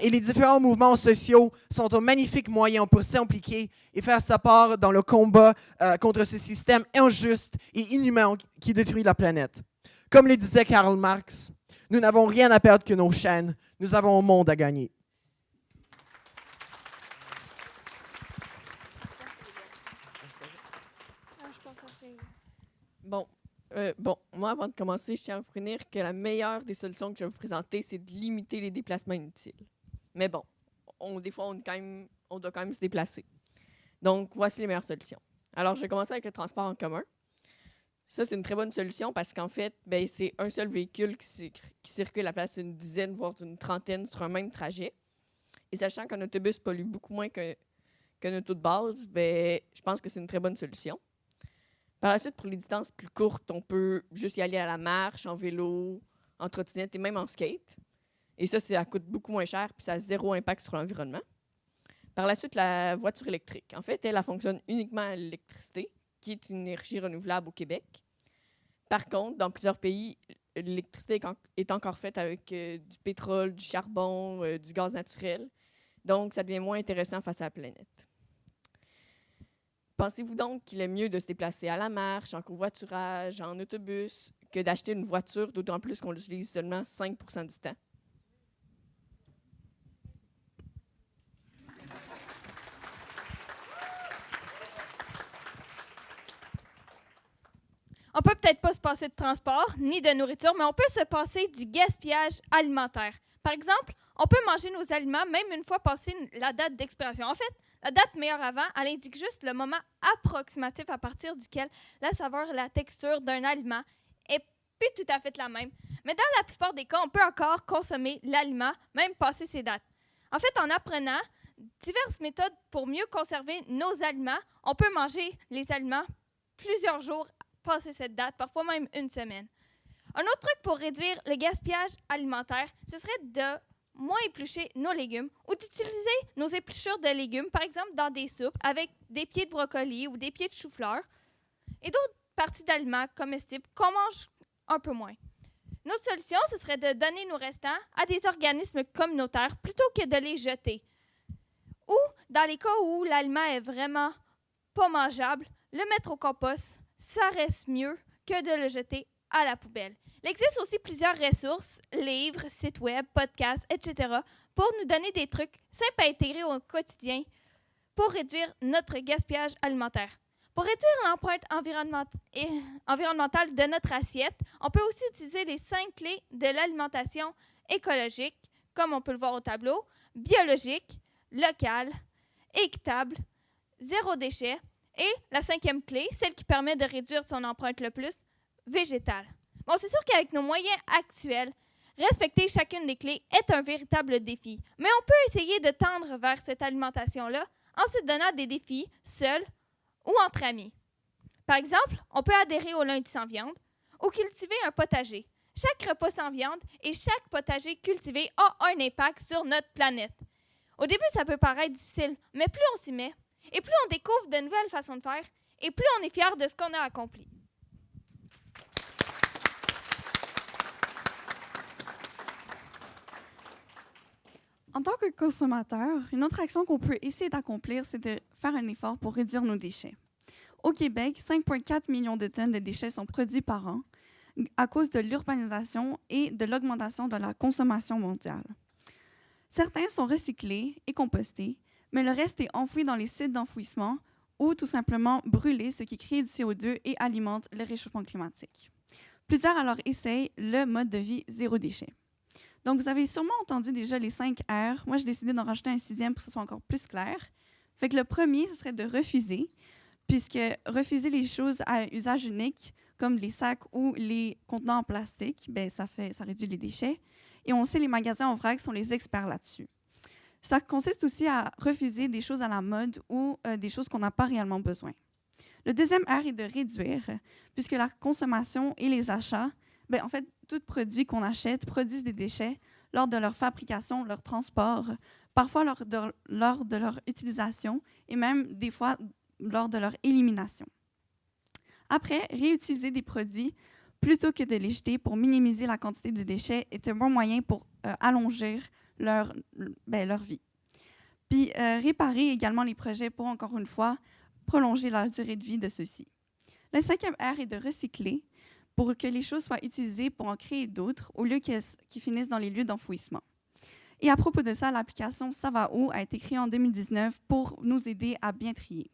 Et les différents mouvements sociaux sont un magnifique moyen pour s'impliquer et faire sa part dans le combat contre ce système injuste et inhumain qui détruit la planète. Comme le disait Karl Marx, nous n'avons rien à perdre que nos chaînes, nous avons un monde à gagner. Bon, moi, avant de commencer, je tiens à vous prévenir que la meilleure des solutions que je vais vous présenter, c'est de limiter les déplacements inutiles. Mais bon, des fois, on doit quand même se déplacer. Donc, voici les meilleures solutions. Alors, je vais commencer avec le transport en commun. Ça, c'est une très bonne solution parce qu'en fait, c'est un seul véhicule qui circule à la place d'une dizaine, voire d'une trentaine sur un même trajet. Et sachant qu'un autobus pollue beaucoup moins qu'un qu'un auto de base, ben, je pense que c'est une très bonne solution. Par la suite, pour les distances plus courtes, on peut juste y aller à la marche, en vélo, en trottinette et même en skate. Et ça coûte beaucoup moins cher puis ça a zéro impact sur l'environnement. Par la suite, la voiture électrique. En fait, elle fonctionne uniquement à l'électricité, qui est une énergie renouvelable au Québec. Par contre, dans plusieurs pays, l'électricité est encore faite avec du pétrole, du charbon, du gaz naturel. Donc, ça devient moins intéressant face à la planète. Pensez-vous donc qu'il est mieux de se déplacer à la marche, en covoiturage, en autobus, que d'acheter une voiture, d'autant plus qu'on l'utilise seulement 5% du temps? On peut peut-être pas se passer de transport ni de nourriture, mais on peut se passer du gaspillage alimentaire. Par exemple, on peut manger nos aliments même une fois passée la date d'expiration. En fait, la date meilleure avant, elle indique juste le moment approximatif à partir duquel la saveur et la texture d'un aliment est plus tout à fait la même. Mais dans la plupart des cas, on peut encore consommer l'aliment, même passé ces dates. En fait, en apprenant diverses méthodes pour mieux conserver nos aliments, on peut manger les aliments plusieurs jours passer cette date, parfois même une semaine. Un autre truc pour réduire le gaspillage alimentaire, ce serait de moins éplucher nos légumes ou d'utiliser nos épluchures de légumes, par exemple dans des soupes avec des pieds de brocoli ou des pieds de chou-fleur et d'autres parties d'aliments comestibles qu'on mange un peu moins. Notre solution, ce serait de donner nos restants à des organismes communautaires plutôt que de les jeter. Ou, dans les cas où l'aliment est vraiment pas mangeable, le mettre au compost, ça reste mieux que de le jeter à la poubelle. Il existe aussi plusieurs ressources, livres, sites web, podcasts, etc., pour nous donner des trucs simples à intégrer au quotidien pour réduire notre gaspillage alimentaire. Pour réduire l'empreinte environnementale de notre assiette, on peut aussi utiliser les 5 clés de l'alimentation écologique, comme on peut le voir au tableau, biologique, locale, équitable, zéro déchet, et la 5e clé, celle qui permet de réduire son empreinte le plus, végétale. Bon, c'est sûr qu'avec nos moyens actuels, respecter chacune des clés est un véritable défi. Mais on peut essayer de tendre vers cette alimentation-là en se donnant des défis seuls ou entre amis. Par exemple, on peut adhérer au lundi sans viande ou cultiver un potager. Chaque repas sans viande et chaque potager cultivé a un impact sur notre planète. Au début, ça peut paraître difficile, mais plus on s'y met, et plus on découvre de nouvelles façons de faire, et plus on est fier de ce qu'on a accompli. En tant que consommateur, une autre action qu'on peut essayer d'accomplir, c'est de faire un effort pour réduire nos déchets. Au Québec, 5,4 millions de tonnes de déchets sont produits par an à cause de l'urbanisation et de l'augmentation de la consommation mondiale. Certains sont recyclés et compostés, mais le reste est enfoui dans les sites d'enfouissement ou tout simplement brûlé, ce qui crée du CO2 et alimente le réchauffement climatique. Plusieurs alors essayent le mode de vie zéro déchet. Donc, vous avez sûrement entendu déjà les 5 R. Moi, j'ai décidé d'en rajouter un 6e pour que ce soit encore plus clair. Fait que le premier, ce serait de refuser, puisque refuser les choses à usage unique, comme les sacs ou les contenants en plastique, ben, ça réduit les déchets. Et on sait, les magasins en vrac sont les experts là-dessus. Ça consiste aussi à refuser des choses à la mode ou des choses qu'on n'a pas réellement besoin. Le deuxième R est de réduire, puisque la consommation et les achats, ben, en fait, tout produit qu'on achète produisent des déchets lors de leur fabrication, leur transport, parfois lors de leur utilisation et même des fois lors de leur élimination. Après, réutiliser des produits plutôt que de les jeter pour minimiser la quantité de déchets est un bon moyen pour allonger leur vie. Puis, réparer également les projets pour, encore une fois, prolonger la durée de vie de ceux-ci. Le 5e R est de recycler pour que les choses soient utilisées pour en créer d'autres au lieu qu'ils finissent dans les lieux d'enfouissement. Et à propos de ça, l'application Ça va où a été créée en 2019 pour nous aider à bien trier.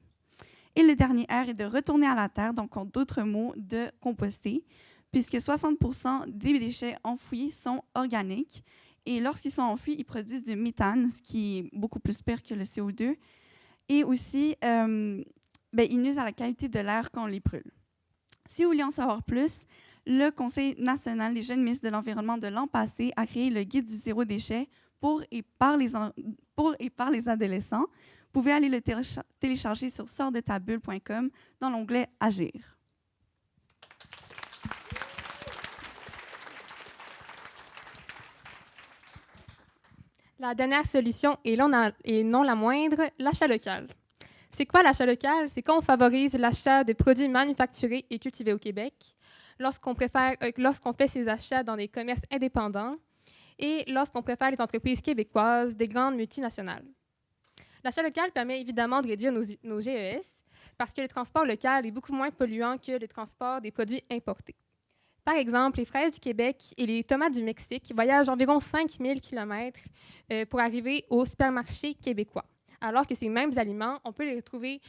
Et le dernier R est de retourner à la terre, donc en d'autres mots, de composter, puisque 60% des déchets enfouis sont organiques. Et lorsqu'ils sont enfouis, ils produisent du méthane, ce qui est beaucoup plus pire que le CO2. Et aussi, ils nuisent à la qualité de l'air quand on les brûle. Si vous voulez en savoir plus, le Conseil national des jeunes ministres de l'Environnement de l'an passé a créé le guide du zéro déchet pour et par les adolescents Vous pouvez aller le télécharger sur sortdetabulle.com dans l'onglet Agir. La dernière solution, et non la moindre, l'achat local. C'est quoi l'achat local? C'est quand on favorise l'achat de produits manufacturés et cultivés au Québec, lorsqu'on fait ses achats dans des commerces indépendants et lorsqu'on préfère les entreprises québécoises, des grandes multinationales. L'achat local permet évidemment de réduire nos GES parce que le transport local est beaucoup moins polluant que le transport des produits importés. Par exemple, les fraises du Québec et les tomates du Mexique voyagent environ 5000 km pour arriver au supermarché québécois, alors que ces mêmes aliments, on peut les retrouver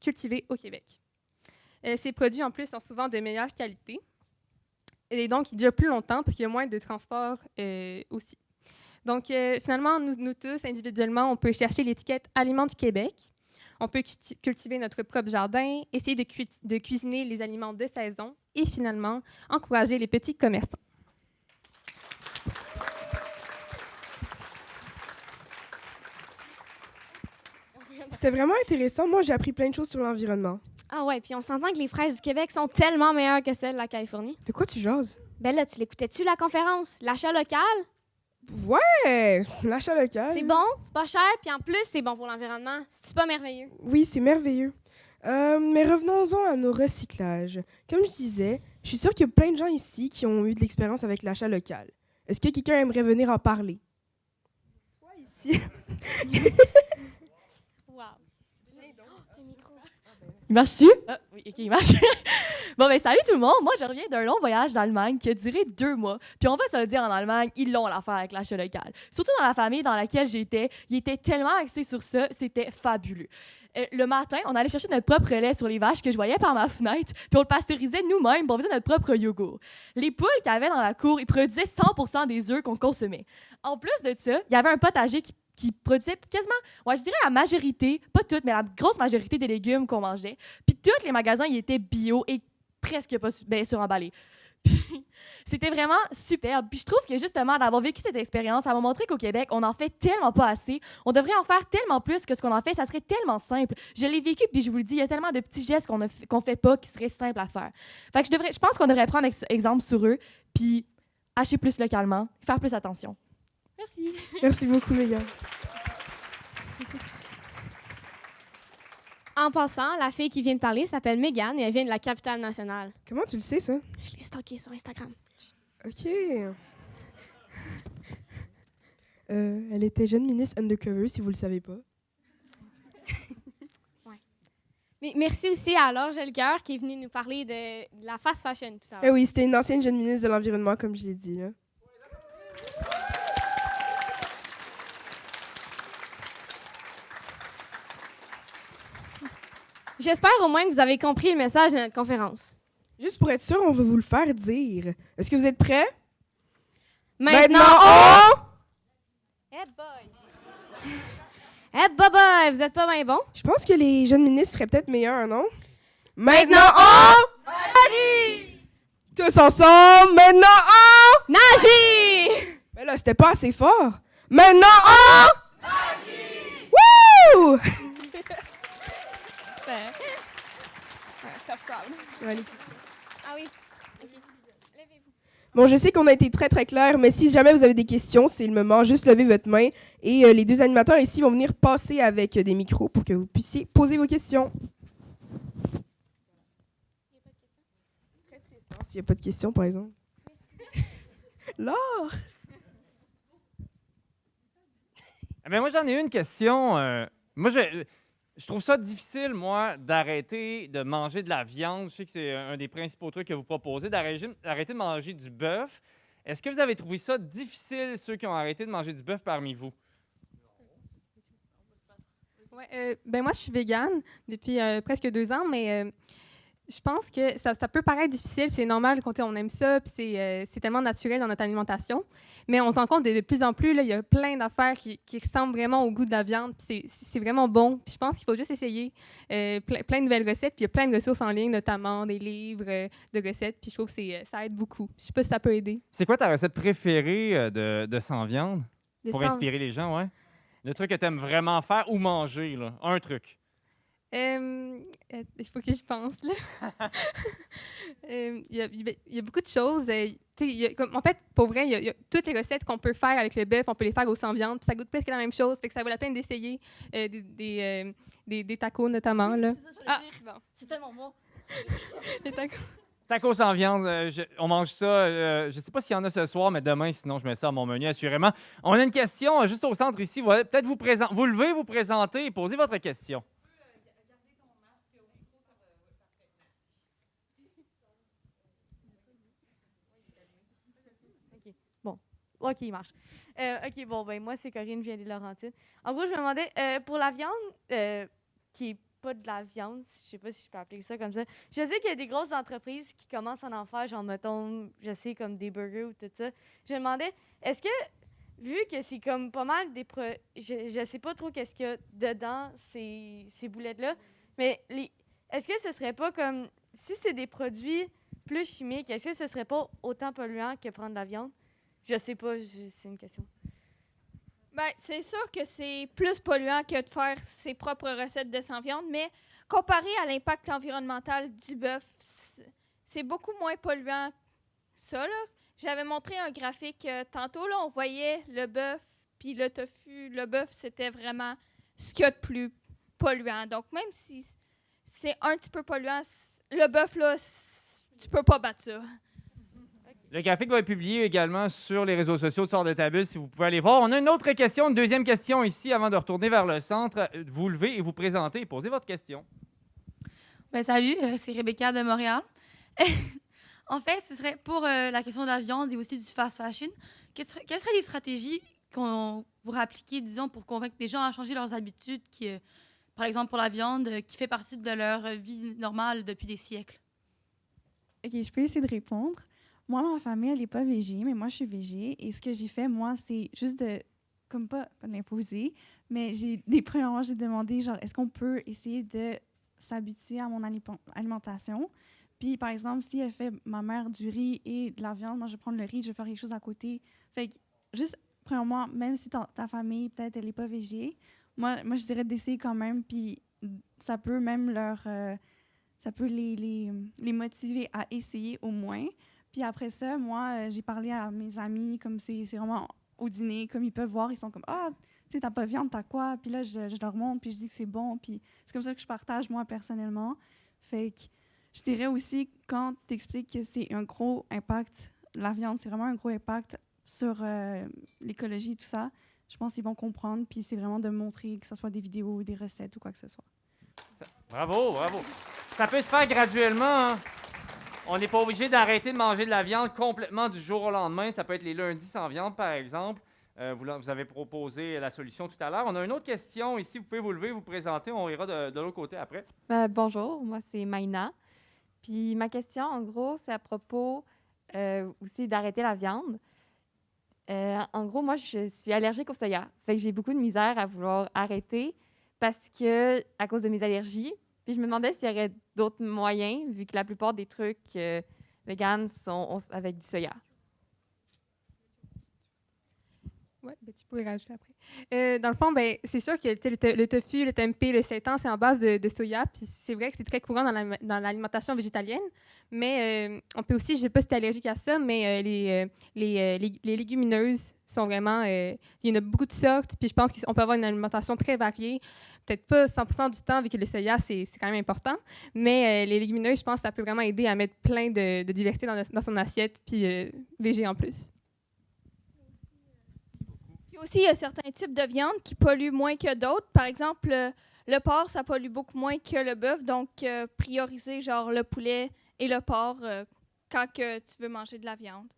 cultivés au Québec. Ces produits, en plus, sont souvent de meilleure qualité et donc ils durent plus longtemps parce qu'il y a moins de transport aussi. Donc, finalement, nous tous, individuellement, on peut chercher l'étiquette « Aliments du Québec ». On peut cultiver notre propre jardin, essayer de cuisiner les aliments de saison et finalement, encourager les petits commerçants. C'était vraiment intéressant. Moi, j'ai appris plein de choses sur l'environnement. Ah ouais, puis on s'entend que les fraises du Québec sont tellement meilleures que celles de la Californie. De quoi tu jases? Ben là, tu l'écoutais-tu, la conférence? L'achat local? Ouais, l'achat local. C'est bon, c'est pas cher, puis en plus, c'est bon pour l'environnement. C'est pas merveilleux? Oui, c'est merveilleux. Mais revenons-en à nos recyclages. Comme je disais, je suis sûre qu'il y a plein de gens ici qui ont eu de l'expérience avec l'achat local. Est-ce que quelqu'un aimerait venir en parler? Toi, ici. Wow. Il marche-tu? Ah, oui, OK, il marche. Bon, ben salut tout le monde. Moi, je reviens d'un long voyage d'Allemagne qui a duré 2 mois. Puis on va se le dire, en Allemagne, ils l'ont l'affaire avec l'achat local. Surtout dans la famille dans laquelle j'étais, ils étaient tellement axés sur ça, c'était fabuleux. Le matin, on allait chercher notre propre lait sur les vaches que je voyais par ma fenêtre, puis on le pasteurisait nous-mêmes, puis on faisait notre propre yogourt. Les poules qu'il y avait dans la cour, ils produisaient 100% des œufs qu'on consommait. En plus de ça, il y avait un potager qui produisait quasiment, ouais, je dirais la majorité, pas toutes, mais la grosse majorité des légumes qu'on mangeait. Puis tous les magasins, ils étaient bio et presque pas suremballés. Puis c'était vraiment superbe. Puis je trouve que justement, d'avoir vécu cette expérience, ça m'a montré qu'au Québec, on n'en fait tellement pas assez. On devrait en faire tellement plus que ce qu'on en fait. Ça serait tellement simple. Je l'ai vécu, puis je vous le dis, il y a tellement de petits gestes qu'on fait pas qui seraient simples à faire. Fait que je pense qu'on devrait prendre exemple sur eux, puis acheter plus localement, faire plus attention. Merci. Merci beaucoup, Megan. En passant, la fille qui vient de parler s'appelle Megan et elle vient de la capitale nationale. Comment tu le sais, ça? Je l'ai stalkée sur Instagram. OK. Elle était jeune ministre undercover, si vous le savez pas. Ouais. Mais merci aussi à Laure Gelcoeur qui est venue nous parler de la fast fashion tout à l'heure. Eh oui, c'était une ancienne jeune ministre de l'Environnement, comme je l'ai dit, là. J'espère au moins que vous avez compris le message de notre conférence. Juste pour être sûr, on va vous le faire dire. Est-ce que vous êtes prêts? Maintenant, on... Eh boy! Eh boy, vous êtes pas bien bon? Je pense que les jeunes ministres seraient peut-être meilleurs, non? Maintenant, on... Agis! Tous ensemble, maintenant, on... Nagis! Mais là, c'était pas assez fort. Maintenant, on... Agis! Wouh! Tough crowd. Allez. Ah oui. OK. Levez-vous. Bon, je sais qu'on a été très, très clair, mais si jamais vous avez des questions, c'est le moment. Juste levez votre main. Et les deux animateurs ici vont venir passer avec des micros pour que vous puissiez poser vos questions. S'il n'y a pas de questions, par exemple. Laure! Eh bien, moi, j'en ai une question. Moi, je trouve ça difficile, moi, d'arrêter de manger de la viande. Je sais que c'est un des principaux trucs que vous proposez, d'arrêter de manger du bœuf. Est-ce que vous avez trouvé ça difficile, ceux qui ont arrêté de manger du bœuf parmi vous? Ouais, ben moi, je suis végane depuis presque 2 ans, mais je pense que ça peut paraître difficile, puis c'est normal quand on aime ça, puis c'est tellement naturel dans notre alimentation. Mais on se rend compte de plus en plus, il y a plein d'affaires qui ressemblent vraiment au goût de la viande, puis c'est vraiment bon. Puis je pense qu'il faut juste essayer plein de nouvelles recettes, puis il y a plein de ressources en ligne, notamment des livres de recettes, puis je trouve que ça aide beaucoup. Je sais pas si ça peut aider. C'est quoi ta recette préférée de sans viande? De Pour sans- inspirer les gens, ouais? Le truc que tu aimes vraiment faire ou manger, là. Un truc. Il faut que je pense, là. Il y a beaucoup de choses. En fait, pour vrai, il y a toutes les recettes qu'on peut faire avec le bœuf, on peut les faire au sans viande, puis ça goûte presque la même chose, fait que ça vaut la peine d'essayer des tacos, notamment. Là. C'est ça, je veux dire. Bon. C'est tellement bon. Les tacos. Tacos sans viande, on mange ça. Je ne sais pas s'il y en a ce soir, mais demain, sinon, je mets ça à mon menu, assurément. On a une question juste au centre ici. Voilà, peut-être vous levez, vous présenter et posez votre question. OK, il marche. OK, bon, ben moi, c'est Corinne, je viens des Laurentides. En gros, je me demandais, pour la viande, qui est pas de la viande, je sais pas si je peux appeler ça comme ça, je sais qu'il y a des grosses entreprises qui commencent à en faire, genre, mettons, je sais, comme des burgers ou tout ça. Je me demandais, est-ce que, vu que c'est comme pas mal des... Je sais pas trop qu'est-ce qu'il y a dedans, ces boulettes-là, mais est-ce que ce serait pas comme... Si c'est des produits plus chimiques, est-ce que ce serait pas autant polluant que prendre de la viande? Je sais pas, c'est une question. Ben, c'est sûr que c'est plus polluant que de faire ses propres recettes de sans viande, mais comparé à l'impact environnemental du bœuf, c'est beaucoup moins polluant que ça, là. J'avais montré un graphique tantôt, là, on voyait le bœuf puis le tofu. Le bœuf, c'était vraiment ce qu'il y a de plus polluant. Donc, même si c'est un petit peu polluant, le bœuf, là, tu peux pas battre ça. Le graphique va être publié également sur les réseaux sociaux de Sors de ta bulle, si vous pouvez aller voir. On a une autre question, une deuxième question ici, avant de retourner vers le centre. Vous levez et vous présentez et posez votre question. Ben, salut, c'est Rebecca de Montréal. En fait, ce serait pour la question de la viande et aussi du fast fashion. Quelles seraient les stratégies qu'on pourrait appliquer, disons, pour convaincre les gens à changer leurs habitudes, par exemple pour la viande, qui fait partie de leur vie normale depuis des siècles? OK, je peux essayer de répondre. Moi, ma famille, elle n'est pas végé, mais moi, je suis végé. Et ce que j'ai fait, moi, c'est juste de, comme pas de l'imposer, mais premièrement, j'ai demandé, genre, est-ce qu'on peut essayer de s'habituer à mon alimentation? Puis, par exemple, si elle fait, ma mère, du riz et de la viande, moi, je vais prendre le riz, je vais faire quelque chose à côté. Fait que, juste, premièrement, même si ta famille, peut-être, elle n'est pas végé, moi, je dirais d'essayer quand même, puis ça peut même ça peut les motiver à essayer au moins. Puis après ça, moi, j'ai parlé à mes amis, comme c'est vraiment au dîner, comme ils peuvent voir, ils sont comme « Ah, tu sais, t'as pas de viande, t'as quoi? » Puis là, je leur montre, puis je dis que c'est bon. Puis c'est comme ça que je partage, moi, personnellement. Fait que je dirais aussi, quand t'expliques que c'est un gros impact, la viande, c'est vraiment un gros impact sur l'écologie et tout ça, je pense qu'ils vont comprendre. Puis c'est vraiment de montrer, que ce soit des vidéos, des recettes ou quoi que ce soit. Bravo, bravo. Ça peut se faire graduellement, hein? On n'est pas obligé d'arrêter de manger de la viande complètement du jour au lendemain. Ça peut être les lundis sans viande, par exemple. Vous avez proposé la solution tout à l'heure. On a une autre question ici. Vous pouvez vous lever, vous présenter. On ira de l'autre côté après. Bonjour, moi, c'est Maïna. Puis ma question, en gros, c'est à propos aussi d'arrêter la viande. En gros, moi, je suis allergique au soya. Fait que j'ai beaucoup de misère à vouloir arrêter parce que, à cause de mes allergies. Puis je me demandais s'il y aurait d'autres moyens, vu que la plupart des trucs véganes sont avec du soya. Oui, ben, tu pourrais rajouter après. Dans le fond, ben, c'est sûr que le tofu, le tempeh, le seitan, c'est en base de soya. Puis c'est vrai que c'est très courant dans l'alimentation végétalienne. Mais on peut aussi, je ne sais pas si tu es allergique à ça, mais les légumineuses sont vraiment... il y en a beaucoup de sortes. Puis je pense qu'on peut avoir une alimentation très variée. Peut-être pas 100% du temps, vu que le soya, c'est quand même important. Mais les légumineuses, je pense que ça peut vraiment aider à mettre plein de diversité dans son assiette, puis végé en plus. Puis aussi, il y a certains types de viande qui polluent moins que d'autres. Par exemple, le porc, ça pollue beaucoup moins que le bœuf. Donc, prioriser genre le poulet et le porc quand que tu veux manger de la viande.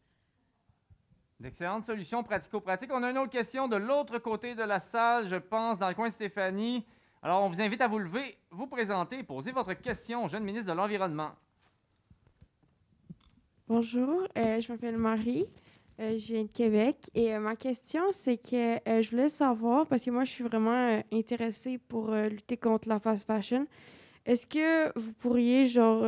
D'excellentes solutions pratico-pratiques. On a une autre question de l'autre côté de la salle, je pense, dans le coin de Stéphanie. Alors, on vous invite à vous lever, vous présenter et poser votre question au jeune ministre de l'Environnement. Bonjour, je m'appelle Marie. Je viens de Québec et ma question, c'est que je voulais savoir, parce que moi, je suis vraiment intéressée pour lutter contre la fast fashion. Est-ce que vous pourriez, genre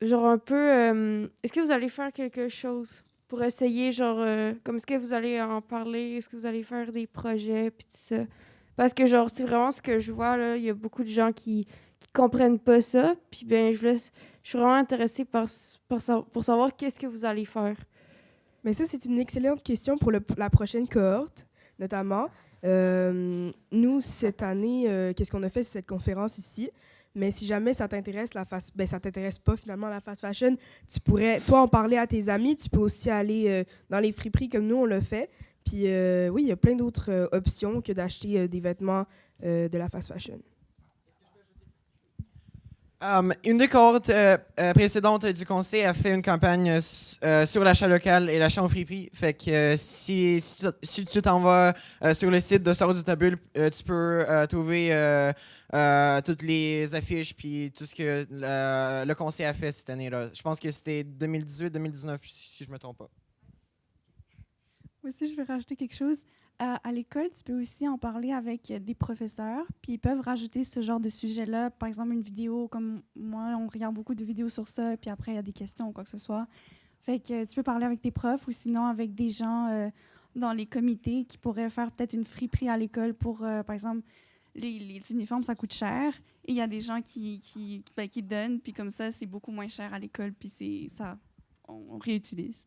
un peu... est-ce que vous allez faire quelque chose pour essayer, genre, comme est-ce que vous allez en parler, est-ce que vous allez faire des projets, puis tout ça. Parce que, genre, c'est vraiment ce que je vois, là, il y a beaucoup de gens qui comprennent pas ça, puis ben, je suis vraiment intéressée pour savoir qu'est-ce que vous allez faire. Mais ça, c'est une excellente question pour la prochaine cohorte, notamment. Nous, cette année, qu'est-ce qu'on a fait, c'est cette conférence ici. Mais si jamais ça t'intéresse, ça t'intéresse pas finalement la fast fashion, tu pourrais, toi, en parler à tes amis. Tu peux aussi aller dans les friperies comme nous, on le fait. Puis oui, il y a plein d'autres options que d'acheter des vêtements de la fast fashion. Une des cohortes précédentes du conseil a fait une campagne sur l'achat local et l'achat en friperie. Fait que si tu t'en vas sur le site de Sors de ta bulle, tu peux trouver toutes les affiches puis tout ce que le conseil a fait cette année-là. Je pense que c'était 2018-2019, si je me trompe pas. Moi aussi, je vais rajouter quelque chose. À l'école, tu peux aussi en parler avec des professeurs, puis ils peuvent rajouter ce genre de sujet-là. Par exemple, une vidéo, comme moi, on regarde beaucoup de vidéos sur ça, puis après, il y a des questions ou quoi que ce soit. Fait que tu peux parler avec tes profs ou sinon avec des gens dans les comités qui pourraient faire peut-être une friperie à l'école pour, par exemple, les uniformes, ça coûte cher. Et il y a des gens qui donnent, puis comme ça, c'est beaucoup moins cher à l'école, puis on réutilise.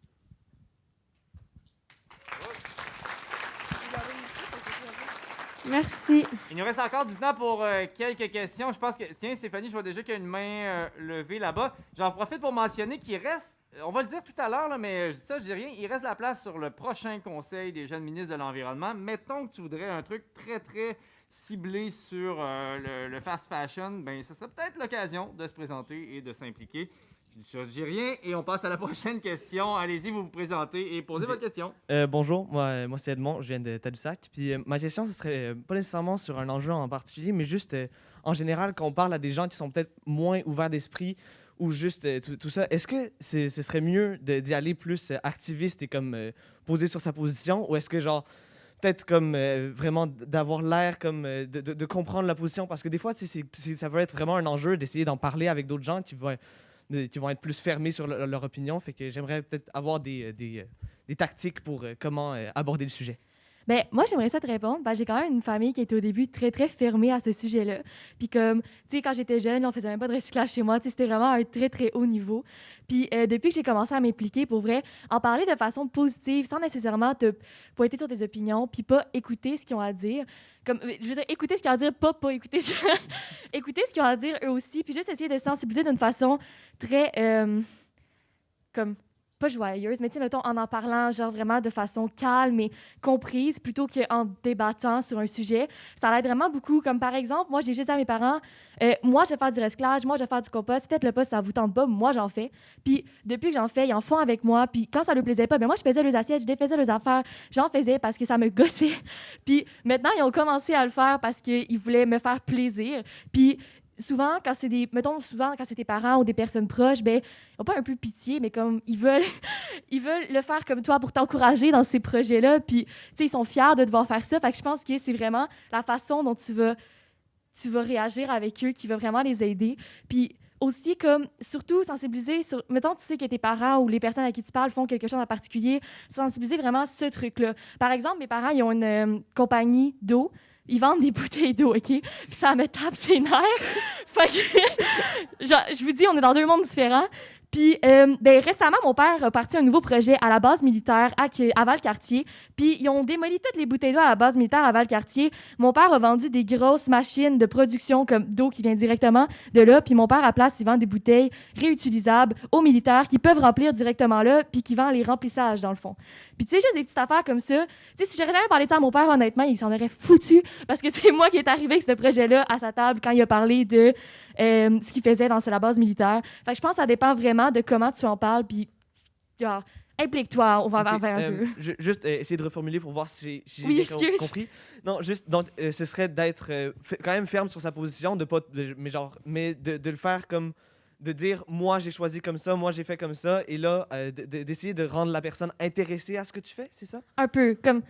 Merci. Il nous reste encore du temps pour quelques questions. Je pense que, tiens, Stéphanie, je vois déjà qu'il y a une main levée là-bas. J'en profite pour mentionner qu'il reste, on va le dire tout à l'heure, là, mais je dis rien, il reste de la place sur le prochain conseil des jeunes ministres de l'Environnement. Mettons que tu voudrais un truc très, très ciblé sur le fast fashion, ben ça serait peut-être l'occasion de se présenter et de s'impliquer. Je dis rien et on passe à la prochaine question. Allez-y, vous présentez et posez votre question. Bonjour, moi c'est Edmond, je viens de Tadoussac. Puis ma question, ce serait pas nécessairement sur un enjeu en particulier, mais juste en général, quand on parle à des gens qui sont peut-être moins ouverts d'esprit ou juste tout ça, est-ce que ce serait mieux d'y aller plus activiste et comme poser sur sa position, ou est-ce que genre peut-être comme vraiment d'avoir l'air comme de comprendre la position, parce que des fois ça peut être vraiment un enjeu d'essayer d'en parler avec d'autres gens qui vont être plus fermés sur leur opinion. Fait que j'aimerais peut-être avoir des tactiques pour comment aborder le sujet. Ben, moi, j'aimerais ça te répondre. Ben, j'ai quand même une famille qui était au début très, très fermée à ce sujet-là. Puis comme, tu sais, quand j'étais jeune, on faisait même pas de recyclage chez moi. Tu sais, c'était vraiment à un très, très haut niveau. Puis depuis que j'ai commencé à m'impliquer, pour vrai, en parler de façon positive, sans nécessairement te pointer sur tes opinions, puis pas écouter ce qu'ils ont à dire. Comme, je veux dire, écouter ce qu'ils ont à dire, pas écouter écouter ce qu'ils ont à dire eux aussi, puis juste essayer de sensibiliser d'une façon très, comme, pas joyeuse, mais tu sais, mettons, en parlant, genre vraiment de façon calme et comprise, plutôt qu'en débattant sur un sujet. Ça l'aide vraiment beaucoup. Comme par exemple, moi, j'ai juste dit à mes parents, moi, je vais faire du recyclage, moi, je vais faire du compost. Faites-le pas, ça vous tente pas, moi, j'en fais. Puis depuis que j'en fais, ils en font avec moi. Puis quand ça leur plaisait pas, ben moi, je faisais leurs assiettes, je défaisais leurs affaires. J'en faisais parce que ça me gossait. Puis maintenant, ils ont commencé à le faire parce qu'ils voulaient me faire plaisir. Puis souvent, quand c'est tes parents ou des personnes proches, ben, ils n'ont pas un peu pitié, mais comme ils veulent le faire comme toi pour t'encourager dans ces projets-là. Puis, tu sais, ils sont fiers de devoir faire ça. Fait que je pense que c'est vraiment la façon dont tu vas réagir avec eux qui va vraiment les aider. Puis aussi, comme, surtout, sensibiliser sur, mettons, tu sais que tes parents ou les personnes à qui tu parles font quelque chose en particulier, sensibiliser vraiment ce truc-là. Par exemple, mes parents, ils ont une compagnie d'eau. Ils vendent des bouteilles d'eau, OK? Puis ça me tape ses nerfs. Fait que, genre, je vous dis, on est dans deux mondes différents. Puis, récemment, mon père a parti un nouveau projet à la base militaire à Valcartier. Puis, ils ont démoli toutes les bouteilles d'eau à la base militaire à Valcartier. Mon père a vendu des grosses machines de production comme d'eau qui vient directement de là. Puis, mon père, à place, il vend des bouteilles réutilisables aux militaires qui peuvent remplir directement là, puis qui vend les remplissages, dans le fond. Puis, tu sais, juste des petites affaires comme ça. Tu sais, si j'aurais jamais parlé de ça à mon père, honnêtement, il s'en aurait foutu. Parce que c'est moi qui est arrivé avec ce projet-là à sa table quand il a parlé de ce qu'il faisait dans la base militaire. Fait que je pense que ça dépend vraiment de comment tu en parles, puis genre, implique-toi, on va en faire un peu. Juste essayer de reformuler pour voir si j'ai Oui, bien compris. Non, juste, donc, ce serait d'être quand même ferme sur sa position, de le faire comme, de dire, moi, j'ai choisi comme ça, moi, j'ai fait comme ça, et là, d'essayer de rendre la personne intéressée à ce que tu fais, c'est ça? Un peu, comme,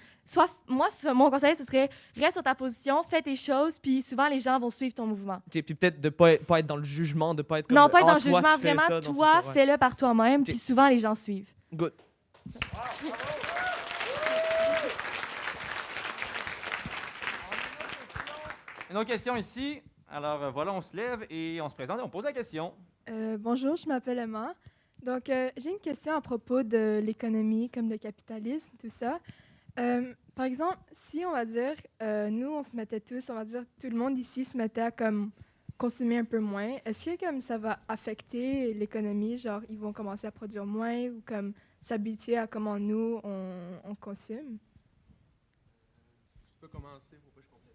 moi, mon conseil, ce serait, reste sur ta position, fais tes choses, puis souvent, les gens vont suivre ton mouvement. Okay, puis peut-être de pas être dans le jugement, de pas être comme... Non, pas être dans le toi, jugement, tu fais vraiment, ça, toi, ouais. fais-le par toi-même, puis souvent, les gens suivent. Good. Une autre question ici. Alors voilà, on se lève et on se présente et on pose la question. Bonjour, je m'appelle Emma. Donc, j'ai une question à propos de l'économie, comme le capitalisme, tout ça. Par exemple, si on va dire, nous, on se mettait tous, on va dire, tout le monde ici se mettait à comme consommer un peu moins, est-ce que comme ça va affecter l'économie, genre ils vont commencer à produire moins ou comme s'habituer à comment nous, on consomme? Tu peux commencer, faut pas que je complète.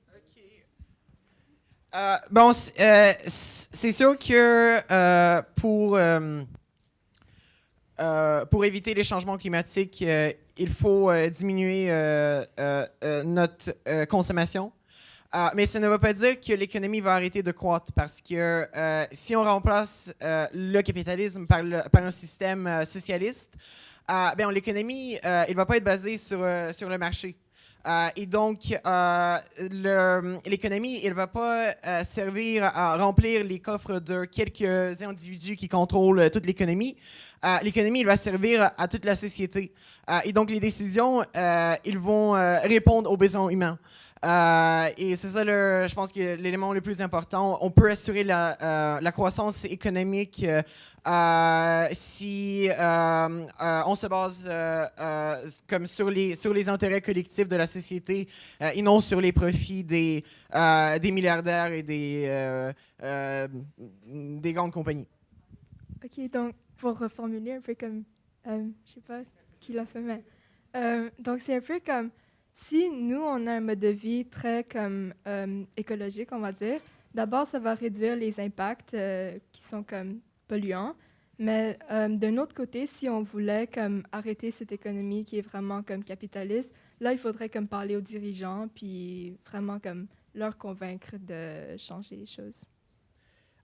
C'est sûr que pour éviter les changements climatiques, il faut diminuer notre consommation. Mais ça ne veut pas dire que l'économie va arrêter de croître parce que si on remplace le capitalisme par un système socialiste, l'économie ne va pas être basée sur le marché. Et donc, l'économie, elle ne va pas servir à remplir les coffres de quelques individus qui contrôlent toute l'économie. L'économie, elle va servir à toute la société. Et donc, les décisions, ils vont répondre aux besoins humains. Et c'est ça, je pense que l'élément le plus important. On peut assurer la croissance économique si on se base comme sur les intérêts collectifs de la société et non sur les profits des milliardaires et des grandes compagnies. OK, donc, pour reformuler un peu comme, je sais pas qui l'a fait, mais donc c'est un peu comme si nous, on a un mode de vie très comme écologique, on va dire, d'abord, ça va réduire les impacts qui sont comme polluants. Mais d'un autre côté, si on voulait comme arrêter cette économie qui est vraiment comme capitaliste, là, il faudrait comme parler aux dirigeants puis vraiment comme leur convaincre de changer les choses.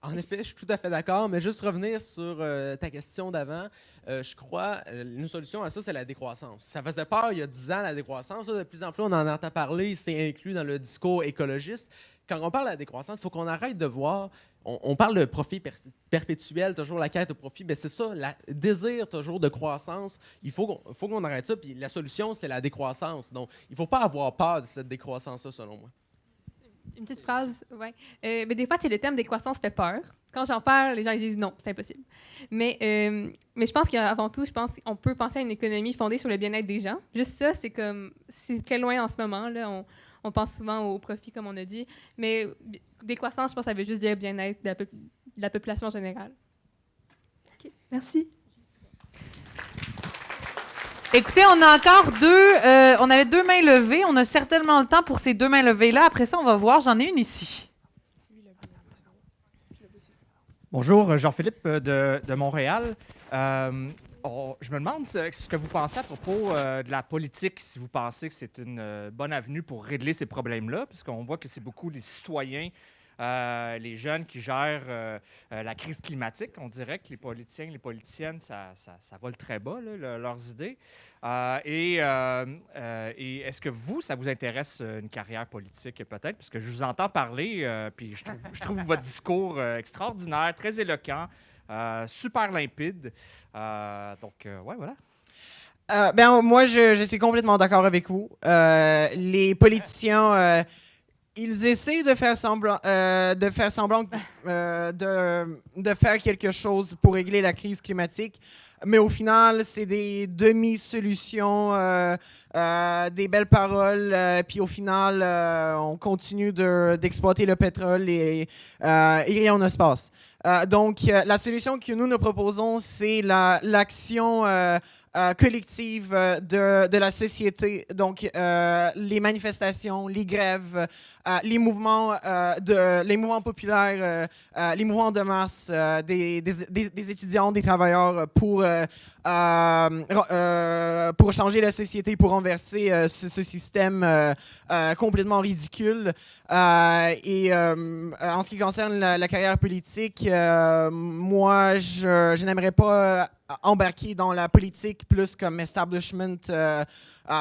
En effet, je suis tout à fait d'accord, mais juste revenir sur ta question d'avant, je crois une solution à ça, c'est la décroissance. Ça faisait peur il y a 10 ans, la décroissance. Ça, de plus en plus, on en entend parler, c'est inclus dans le discours écologiste. Quand on parle de la décroissance, il faut qu'on arrête de voir, on parle de profit perpétuel, toujours la quête au profit, mais c'est ça, le désir toujours de croissance, il faut qu'on arrête ça, puis la solution, c'est la décroissance. Donc, il ne faut pas avoir peur de cette décroissance-là, selon moi. Une petite phrase, oui. Mais des fois, le terme décroissance fait peur. Quand j'en parle, les gens ils disent non, c'est impossible. Mais je pense qu'avant tout, qu'on peut penser à une économie fondée sur le bien-être des gens. Juste ça, c'est très loin en ce moment. Là. On pense souvent au profit, comme on a dit. Mais décroissance, je pense que ça veut juste dire bien-être de la population en général. OK, merci. Écoutez, on a encore on avait 2 mains levées. On a certainement le temps pour ces 2 mains levées-là. Après ça, on va voir. J'en ai une ici. Bonjour, Jean-Philippe de Montréal. Je me demande ce que vous pensez à propos de la politique, si vous pensez que c'est une bonne avenue pour régler ces problèmes-là, parce qu'on voit que c'est beaucoup les citoyens, les jeunes qui gèrent la crise climatique. On dirait que les politiciens, les politiciennes, ça vole très bas, là, leurs idées. Et est-ce que ça vous intéresse une carrière politique peut-être? Parce que je vous entends parler, puis je trouve votre discours extraordinaire, très éloquent, super limpide. Ouais, voilà. Moi, je suis complètement d'accord avec vous. Les politiciens, ils essaient de faire semblant, de faire quelque chose pour régler la crise climatique, mais au final, c'est des demi-solutions, des belles paroles, puis au final, on continue d'exploiter le pétrole et rien ne se passe. Donc, la solution que nous proposons, c'est l'action collective de la société. Donc, les manifestations, les grèves, les mouvements populaires, les mouvements de masse des étudiants, des travailleurs pour changer la société, pour renverser ce système complètement ridicule. Et en ce qui concerne la carrière politique, moi, je n'aimerais pas embarquer dans la politique plus comme establishment,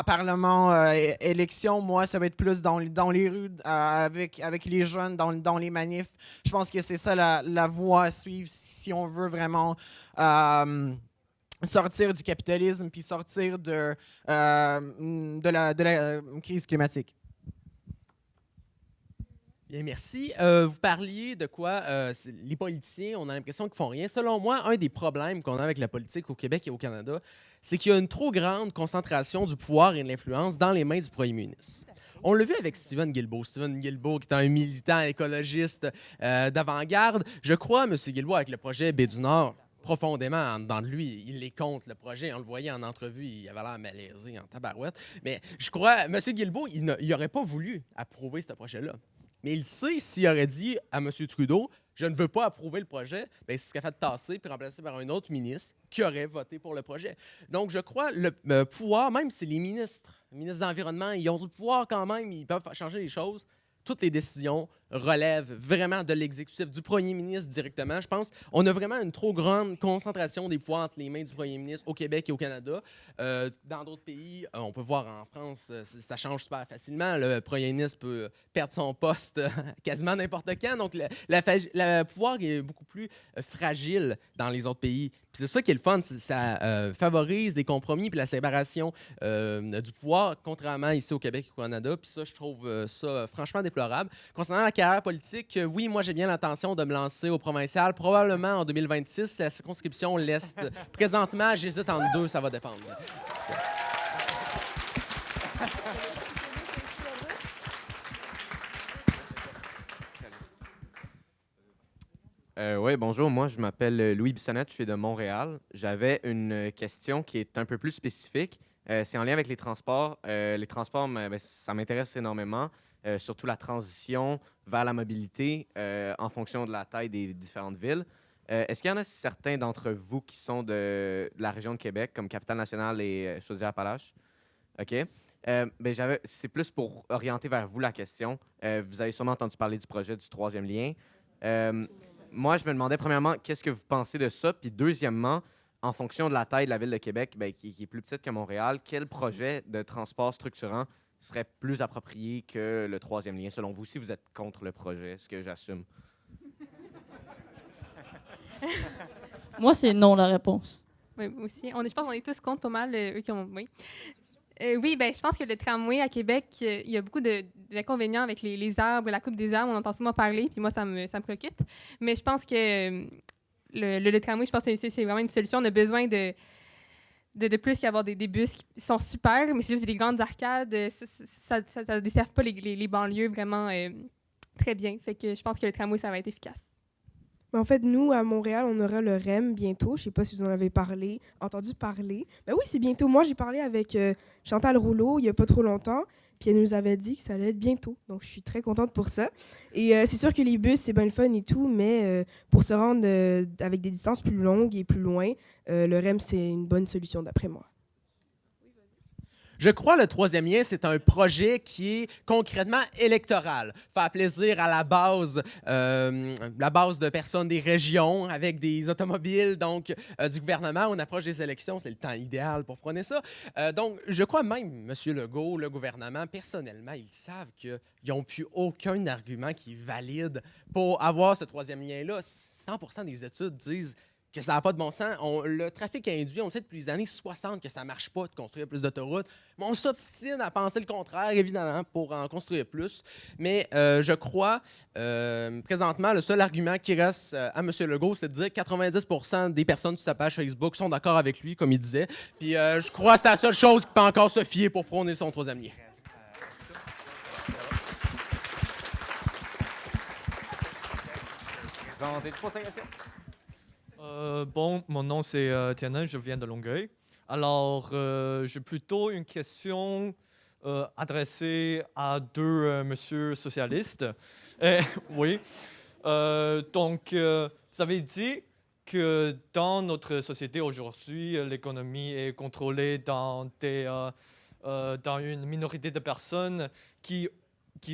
parlement, élection. Moi, ça va être plus dans les rues, avec les jeunes, dans les manifs. Je pense que c'est ça la voie à suivre si on veut vraiment sortir du capitalisme puis sortir de la crise climatique. Bien, merci. Vous parliez de quoi les politiciens, on a l'impression qu'ils font rien. Selon moi, un des problèmes qu'on a avec la politique au Québec et au Canada, c'est qu'il y a une trop grande concentration du pouvoir et de l'influence dans les mains du premier ministre. On l'a vu avec Stephen Guilbeault. Stephen Guilbeault, qui est un militant écologiste d'avant-garde. Je crois, M. Guilbeault, avec le projet Baie du Nord, profondément en dedans de lui, il est contre le projet. On le voyait en entrevue, il avait l'air malaisé en tabarouette. Mais je crois, M. Guilbeault, il n'aurait pas voulu approuver ce projet-là. Mais il sait, s'il aurait dit à M. Trudeau, je ne veux pas approuver le projet, bien, ce serait fait tasser puis remplacé par un autre ministre qui aurait voté pour le projet. Donc, je crois le pouvoir, même si les ministres de l'Environnement, ils ont du pouvoir quand même, ils peuvent changer les choses. Toutes les décisions relèvent vraiment de l'exécutif, du premier ministre directement. Je pense qu'on a vraiment une trop grande concentration des pouvoirs entre les mains du premier ministre au Québec et au Canada. Dans d'autres pays, on peut voir en France, ça change super facilement. Le premier ministre peut perdre son poste quasiment n'importe quand. Donc, le pouvoir est beaucoup plus fragile dans les autres pays. Puis c'est ça qui est le fun, ça favorise des compromis puis la séparation du pouvoir, contrairement ici au Québec et au Canada. Puis ça, je trouve ça franchement déplorable. Concernant la carrière politique, oui, moi, j'ai bien l'intention de me lancer au provincial, probablement en 2026, la circonscription l'Est. Présentement, j'hésite entre deux, ça va dépendre. Oui, bonjour. Moi, je m'appelle Louis Bissonnette, je suis de Montréal. J'avais une question qui est un peu plus spécifique. C'est en lien avec les transports. Les transports, ça m'intéresse énormément, surtout la transition vers la mobilité en fonction de la taille des différentes villes. Est-ce qu'il y en a certains d'entre vous qui sont de la région de Québec, comme Capitale-Nationale et Chaudière-Appalaches? OK. C'est plus pour orienter vers vous la question. Vous avez sûrement entendu parler du projet du troisième lien. Moi, je me demandais, premièrement, qu'est-ce que vous pensez de ça? Puis deuxièmement, en fonction de la taille de la ville de Québec, qui est plus petite que Montréal, quel projet de transport structurant serait plus approprié que le troisième lien, selon vous, si vous êtes contre le projet, ce que j'assume? Moi, c'est non la réponse. Oui, moi aussi. Je pense qu'on est tous contre pas mal, eux qui ont... Oui. Oui, je pense que le tramway à Québec, il y a beaucoup d'inconvénients avec les arbres, la coupe des arbres. On entend souvent parler, puis moi, ça me préoccupe. Mais je pense que le tramway, je pense que c'est vraiment une solution. On a besoin de plus qu'avoir des bus qui sont super, mais c'est juste des grandes arcades. Ça ne dessert pas les banlieues vraiment très bien. Fait que je pense que le tramway, ça va être efficace. Mais en fait, nous, à Montréal, on aura le REM bientôt. Je ne sais pas si vous en avez entendu parler. Ben oui, c'est bientôt. Moi, j'ai parlé avec Chantal Rouleau il n'y a pas trop longtemps, puis elle nous avait dit que ça allait être bientôt. Donc, je suis très contente pour ça. Et c'est sûr que les bus, c'est bien le fun et tout, mais pour se rendre avec des distances plus longues et plus loin, le REM, c'est une bonne solution, d'après moi. Je crois que le troisième lien, c'est un projet qui est concrètement électoral. Faire plaisir à la base de personnes des régions avec des automobiles, donc du gouvernement. On approche des élections, c'est le temps idéal pour prôner ça. Donc, je crois même, M. Legault, le gouvernement, personnellement, ils savent qu'ils n'ont plus aucun argument qui est valide pour avoir ce troisième lien-là. 100% des études disent que ça n'a pas de bon sens. Le trafic induit, on sait depuis les années 60 que ça ne marche pas de construire plus d'autoroutes. Mais on s'obstine à penser le contraire, évidemment, pour en construire plus. Mais je crois, présentement, le seul argument qui reste à M. Legault, c'est de dire que 90% des personnes sur sa page Facebook sont d'accord avec lui, comme il disait. Puis je crois que c'est la seule chose qui peut encore se fier pour prôner son troisième lien. Bon, mon nom c'est Tiana, je viens de Longueuil. Alors, j'ai plutôt une question adressée à deux messieurs socialistes. Oui. Donc, vous avez dit que dans notre société aujourd'hui, l'économie est contrôlée dans une minorité de personnes qui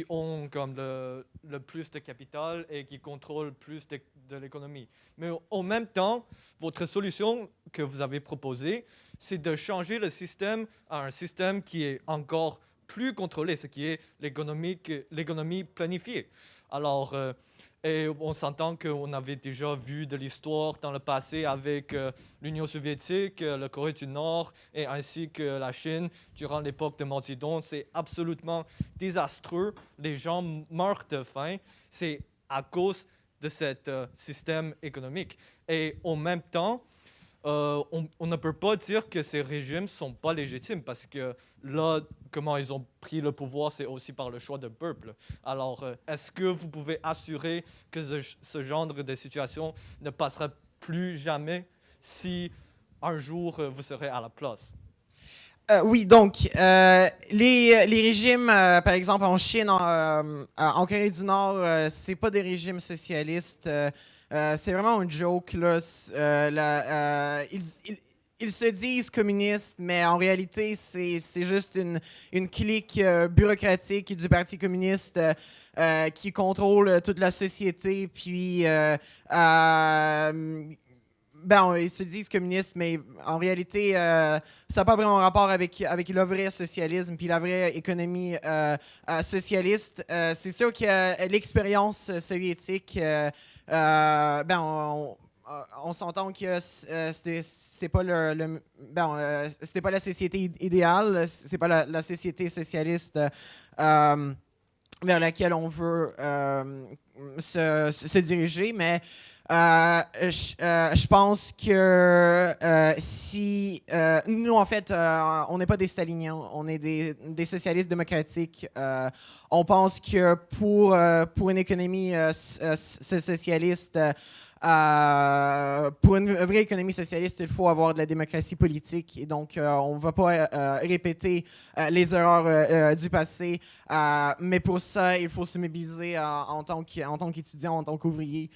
ont comme le plus de capital et qui contrôlent plus de l'économie. Mais en même temps, votre solution que vous avez proposée, c'est de changer le système à un système qui est encore plus contrôlée, ce qui est l'économie planifiée. Alors, et on s'entend qu'on avait déjà vu de l'histoire dans le passé avec l'Union soviétique, la Corée du Nord et ainsi que la Chine durant l'époque de Mao Zedong. C'est absolument désastreux. Les gens meurent de faim. C'est à cause de ce système économique. Et en même temps, on ne peut pas dire que ces régimes ne sont pas légitimes parce que là, comment ils ont pris le pouvoir, c'est aussi par le choix du peuple. Alors, est-ce que vous pouvez assurer que ce genre de situation ne passera plus jamais si un jour vous serez à la place? Oui, donc, les régimes, par exemple en Chine, en Corée du Nord, c'est pas des régimes socialistes. C'est vraiment une joke, là. Ils se disent communistes, mais en réalité, c'est juste une clique bureaucratique du Parti communiste qui contrôle toute la société. Puis, ils se disent communistes, mais en réalité, ça n'a pas vraiment rapport avec le vrai socialisme puis la vraie économie socialiste. C'est sûr que l'expérience soviétique, on s'entend que c'était pas c'était pas la société idéale, c'est pas la société socialiste vers laquelle on veut se diriger, mais je pense que si nous, en fait, on n'est pas des staliniens, on est des socialistes démocratiques. On pense que pour une économie socialiste, pour une vraie économie socialiste, il faut avoir de la démocratie politique. Et donc, on ne va pas répéter les erreurs du passé. Mais pour ça, il faut se mobiliser en tant qu'étudiant, en tant qu'ouvrier.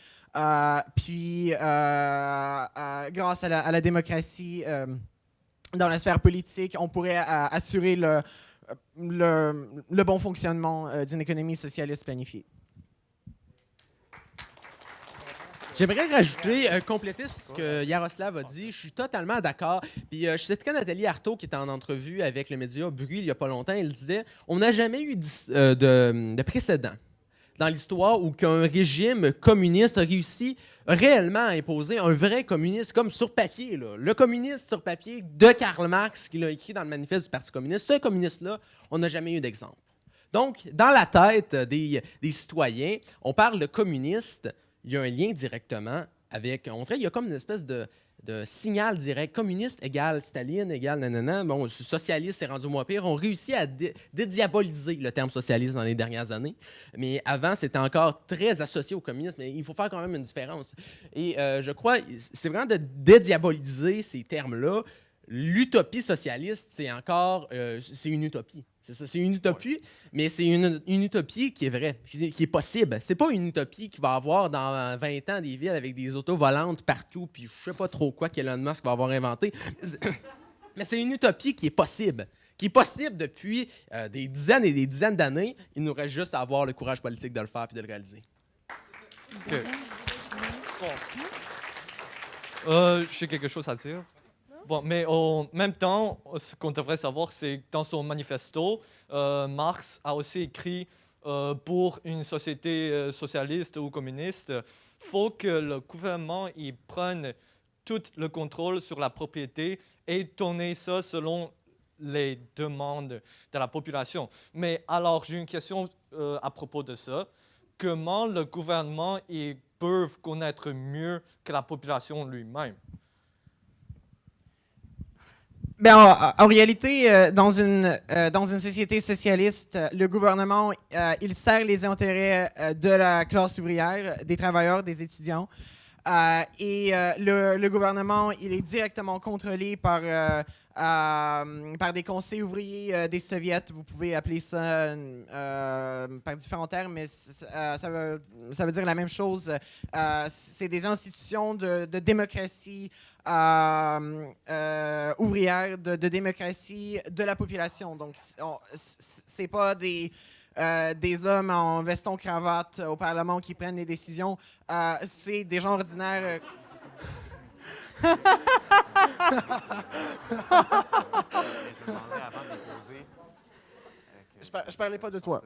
Puis, grâce à la démocratie dans la sphère politique, on pourrait assurer le bon fonctionnement d'une économie socialiste planifiée. J'aimerais rajouter, compléter ce que Yaroslav a dit. Je suis totalement d'accord. Puis je sais que Nathalie Arthaud, qui était en entrevue avec le média Bruit il n'y a pas longtemps, elle disait on n'a jamais eu de précédent dans l'histoire où qu'un régime communiste a réussi réellement à imposer un vrai communiste, comme sur papier. Là. Le communiste sur papier de Karl Marx, qu'il a écrit dans le manifeste du Parti communiste, ce communiste-là, on n'a jamais eu d'exemple. Donc, dans la tête des citoyens, on parle de communiste, il y a un lien directement avec, on dirait qu'il y a comme une espèce de signal direct. Communiste égale Staline égale nanana. Bon, socialiste, c'est rendu moins pire. On réussit à dédiaboliser le terme socialiste dans les dernières années. Mais avant, c'était encore très associé au communisme. Mais il faut faire quand même une différence. Et je crois, c'est vraiment de dédiaboliser ces termes-là. L'utopie socialiste, c'est encore, c'est une utopie. C'est ça, c'est une utopie, mais c'est une utopie qui est vraie, qui est possible. C'est pas une utopie qui va avoir dans 20 ans des villes avec des autos volantes partout, puis je sais pas trop quoi qu'Elon Musk va avoir inventé. Mais c'est une utopie qui est possible depuis des dizaines et des dizaines d'années. Il nous reste juste à avoir le courage politique de le faire et de le réaliser. Okay. Bon. J'ai quelque chose à dire. Bon, mais en même temps, ce qu'on devrait savoir, c'est que dans son manifesto, Marx a aussi écrit pour une société socialiste ou communiste, il faut que le gouvernement il prenne tout le contrôle sur la propriété et donner ça selon les demandes de la population. Mais alors, j'ai une question à propos de ça. Comment le gouvernement il peut connaître mieux que la population lui-même? En réalité, dans une société socialiste, le gouvernement, il sert les intérêts de la classe ouvrière, des travailleurs, des étudiants. Et le gouvernement, il est directement contrôlé par des conseils ouvriers des soviets. Vous pouvez appeler ça par différents termes, mais ça veut dire la même chose. C'est des institutions de démocratie ouvrière, de démocratie de la population. Donc, c'est pas des hommes en veston-cravate au Parlement qui prennent les décisions. C'est des gens ordinaires. Je demandais avant de poser Je parlais pas de toi.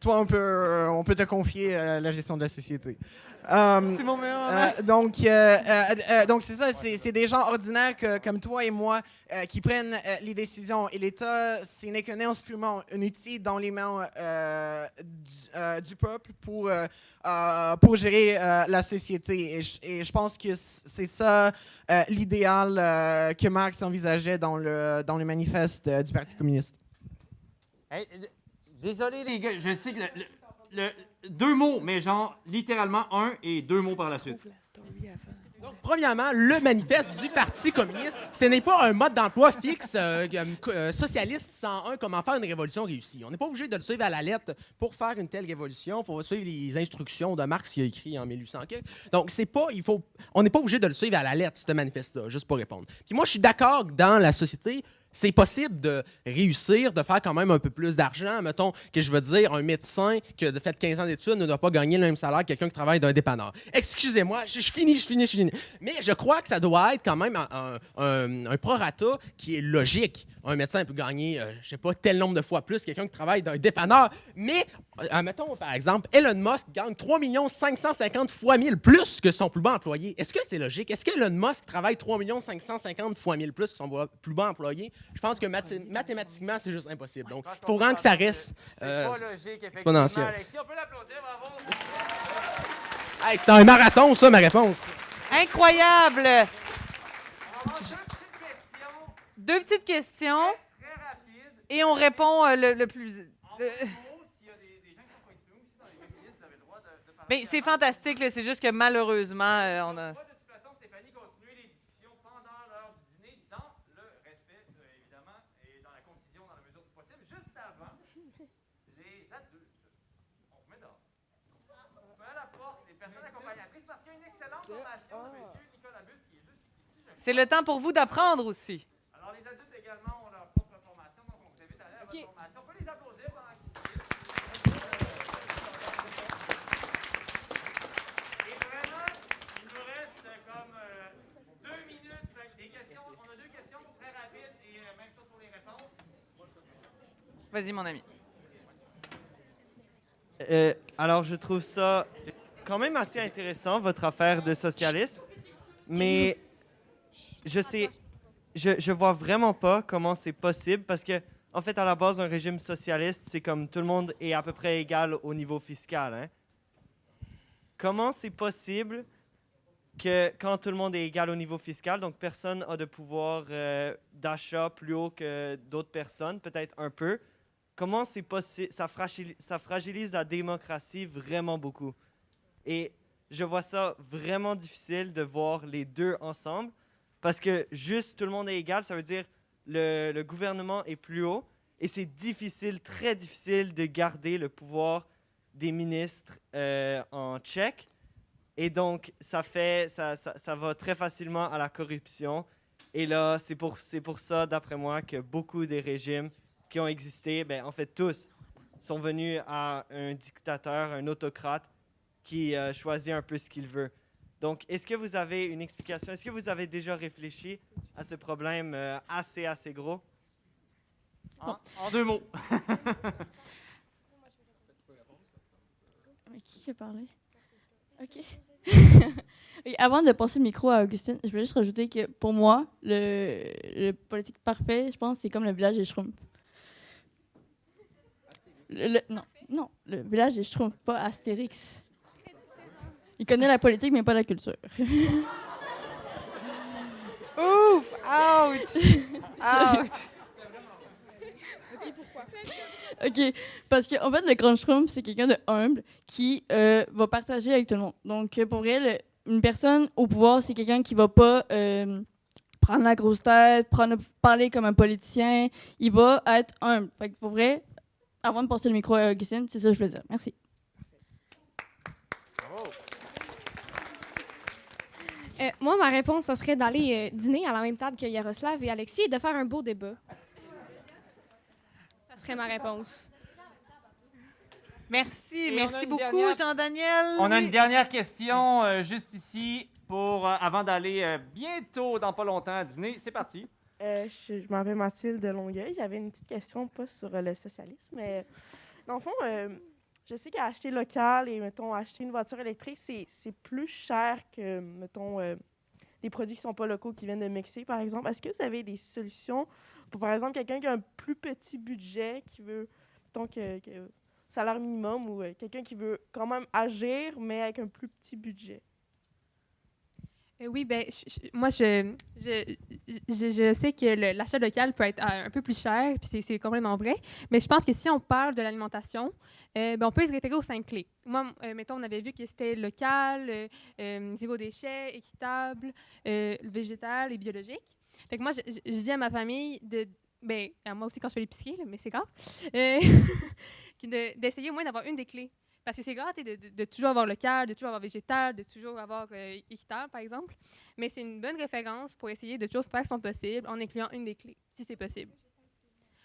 Toi, on peut te confier la gestion de la société. C'est mon meilleur moment. Donc c'est ça, c'est des gens ordinaires comme toi et moi qui prennent les décisions. Et l'État, ce n'est qu'un instrument, un outil dans les mains du peuple pour gérer la société. Et je pense que c'est ça l'idéal que Marx envisageait dans le manifeste du Parti communiste. Hey, désolé les gars, je sais que deux mots, mais genre littéralement un et deux mots par la suite. Donc, premièrement, le manifeste du Parti communiste, ce n'est pas un mode d'emploi fixe socialiste 101, comment faire une révolution réussie. On n'est pas obligé de le suivre à la lettre pour faire une telle révolution. Il faut suivre les instructions de Marx qui a écrit en 1800. Donc, on n'est pas obligé de le suivre à la lettre, ce manifeste-là, juste pour répondre. Puis moi, je suis d'accord que dans la société, c'est possible de réussir, de faire quand même un peu plus d'argent. Mettons que je veux dire, un médecin qui a fait 15 ans d'études ne doit pas gagner le même salaire que quelqu'un qui travaille dans un dépanneur. Excusez-moi, je finis. Mais je crois que ça doit être quand même un prorata qui est logique. Un médecin peut gagner, je sais pas, tel nombre de fois plus que quelqu'un qui travaille dans un dépanneur. Mais, mettons, par exemple, Elon Musk gagne 3 550 fois 1000 plus que son plus bas employé. Est-ce que c'est logique? Est-ce que Elon Musk travaille 3 550 fois 1000 plus que son plus bas employé? Je pense que mathématiquement, c'est juste impossible. Donc, il faut vraiment que ça reste exponentiel. Alexis, on peut l'applaudir, bravo! Hey, c'était un marathon, ça, ma réponse. Incroyable! Deux petites questions. Très rapide. Et on répond le plus... Mais c'est fantastique, là, c'est juste que malheureusement, on a... De toute façon, Stéphanie, continuez les discussions pendant l'heure du dîner, dans le respect, évidemment, et dans la concision, dans la mesure du possible. Juste avant, les adultes, on remet dehors. On met à la porte les personnes accompagnatrices parce qu'il y a une excellente formation de M. Nicolas Bus qui est juste ici. C'est le temps pour vous d'apprendre aussi. Alors, les adultes également ont leur propre formation, donc on vous invite à aller à votre formation. On peut les applaudir pendant qu'ils Et vraiment, il nous reste comme 2 minutes. Des questions, on a 2 questions très rapides et même chose pour les réponses. Vas-y, mon ami. Alors, je trouve ça quand même assez intéressant, votre affaire de socialisme, mais je vois vraiment pas comment c'est possible parce que, en fait, à la base, un régime socialiste, c'est comme tout le monde est à peu près égal au niveau fiscal. Hein? Comment c'est possible que quand tout le monde est égal au niveau fiscal, donc personne n'a de pouvoir d'achat plus haut que d'autres personnes, peut-être un peu, comment c'est possible, ça fragilise la démocratie vraiment beaucoup. Et je vois ça vraiment difficile de voir les deux ensemble. Parce que juste tout le monde est égal, ça veut dire le gouvernement est plus haut et c'est difficile, très difficile de garder le pouvoir des ministres en check. Et donc, ça va très facilement à la corruption. Et là, c'est pour ça, d'après moi, que beaucoup des régimes qui ont existé, en fait tous, sont venus à un dictateur, un autocrate qui choisit un peu ce qu'il veut. Donc, est-ce que vous avez une explication? Est-ce que vous avez déjà réfléchi à ce problème assez gros? En 2 mots. Qui a parlé? OK. Et avant de passer le micro à Augustine, je voulais juste rajouter que pour moi, le politique parfait, je pense, c'est comme le village des Schtroumpfs. Non, le village des Schtroumpfs, pas Astérix. Il connaît la politique, mais pas la culture. Ouf! Ouch! Ouch! OK, pourquoi? OK, parce qu'en fait, le grand Schtroumpf, c'est quelqu'un de humble qui va partager avec tout le monde. Donc, pour vrai, une personne au pouvoir, c'est quelqu'un qui va pas prendre la grosse tête, parler comme un politicien. Il va être humble. Fait que pour vrai, avant de passer le micro à Augustine, c'est ça que je voulais dire. Merci. Moi, ma réponse, ça serait d'aller dîner à la même table que Yaroslav et Alexis et de faire un beau débat. Ça serait ma réponse. Merci, Et on a merci une beaucoup, dernière- Jean-Daniel. On a Oui. une dernière question juste ici avant d'aller bientôt, dans pas longtemps, à dîner. C'est parti. Je m'appelle Mathilde de Longueuil. J'avais une petite question, pas sur le socialisme, mais dans le fond, je sais qu'acheter local et, mettons, acheter une voiture électrique, c'est plus cher que, mettons, des produits qui ne sont pas locaux, qui viennent de Mexique, par exemple. Est-ce que vous avez des solutions pour, par exemple, quelqu'un qui a un plus petit budget, qui veut, mettons, que salaire minimum, ou quelqu'un qui veut quand même agir, mais avec un plus petit budget? Oui, ben, moi, je sais que l'achat local peut être un peu plus cher, puis c'est complètement vrai. Mais je pense que si on parle de l'alimentation, ben, on peut se référer aux 5 clés. Moi, mettons, on avait vu que c'était local, zéro déchet, équitable, végétal et biologique. Fait que moi, je dis à ma famille ben, à moi aussi quand je fais l'épicerie, mais c'est grave, d'essayer au moins d'avoir une des clés. Parce que c'est grave de toujours avoir local, de toujours avoir végétal, de toujours avoir équitable, par exemple. Mais c'est une bonne référence pour essayer de toujours faire son possible en incluant une des clés, si c'est possible.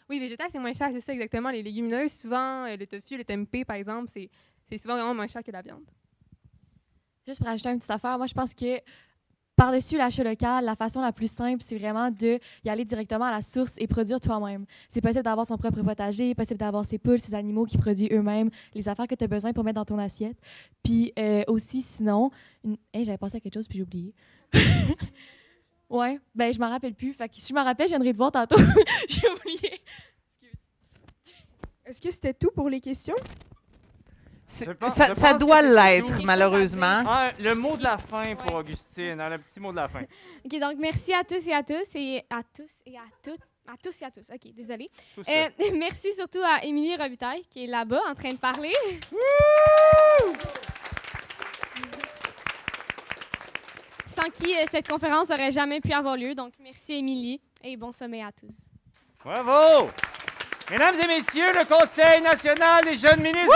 Oui, végétal, c'est moins cher, c'est ça exactement. Les légumineuses, souvent, le tofu, le tempeh, par exemple, c'est souvent vraiment moins cher que la viande. Juste pour ajouter une petite affaire, moi, je pense que par-dessus l'achat local, la façon la plus simple, c'est vraiment d'y aller directement à la source et produire toi-même. C'est possible d'avoir son propre potager, possible d'avoir ses poules, ses animaux qui produisent eux-mêmes, les affaires que tu as besoin pour mettre dans ton assiette. Puis aussi, sinon, j'avais pensé à quelque chose puis j'ai oublié. Ouais, ben je m'en rappelle plus. Fait que si je m'en rappelle, je viendrai te voir tantôt. J'ai oublié. Est-ce que c'était tout pour les questions? Ça doit l'être, malheureusement. Le mot de la fin pour Augustine, le petit mot de la fin. OK, donc merci à tous et à tous et à tous et à toutes. À tous et à tous. OK, désolée. Merci surtout à Émilie Robitaille qui est là-bas en train de parler. Sans qui cette conférence n'aurait jamais pu avoir lieu. Donc, merci Émilie et bon sommeil à tous. Bravo! Mesdames et messieurs, le Conseil national des jeunes ministres...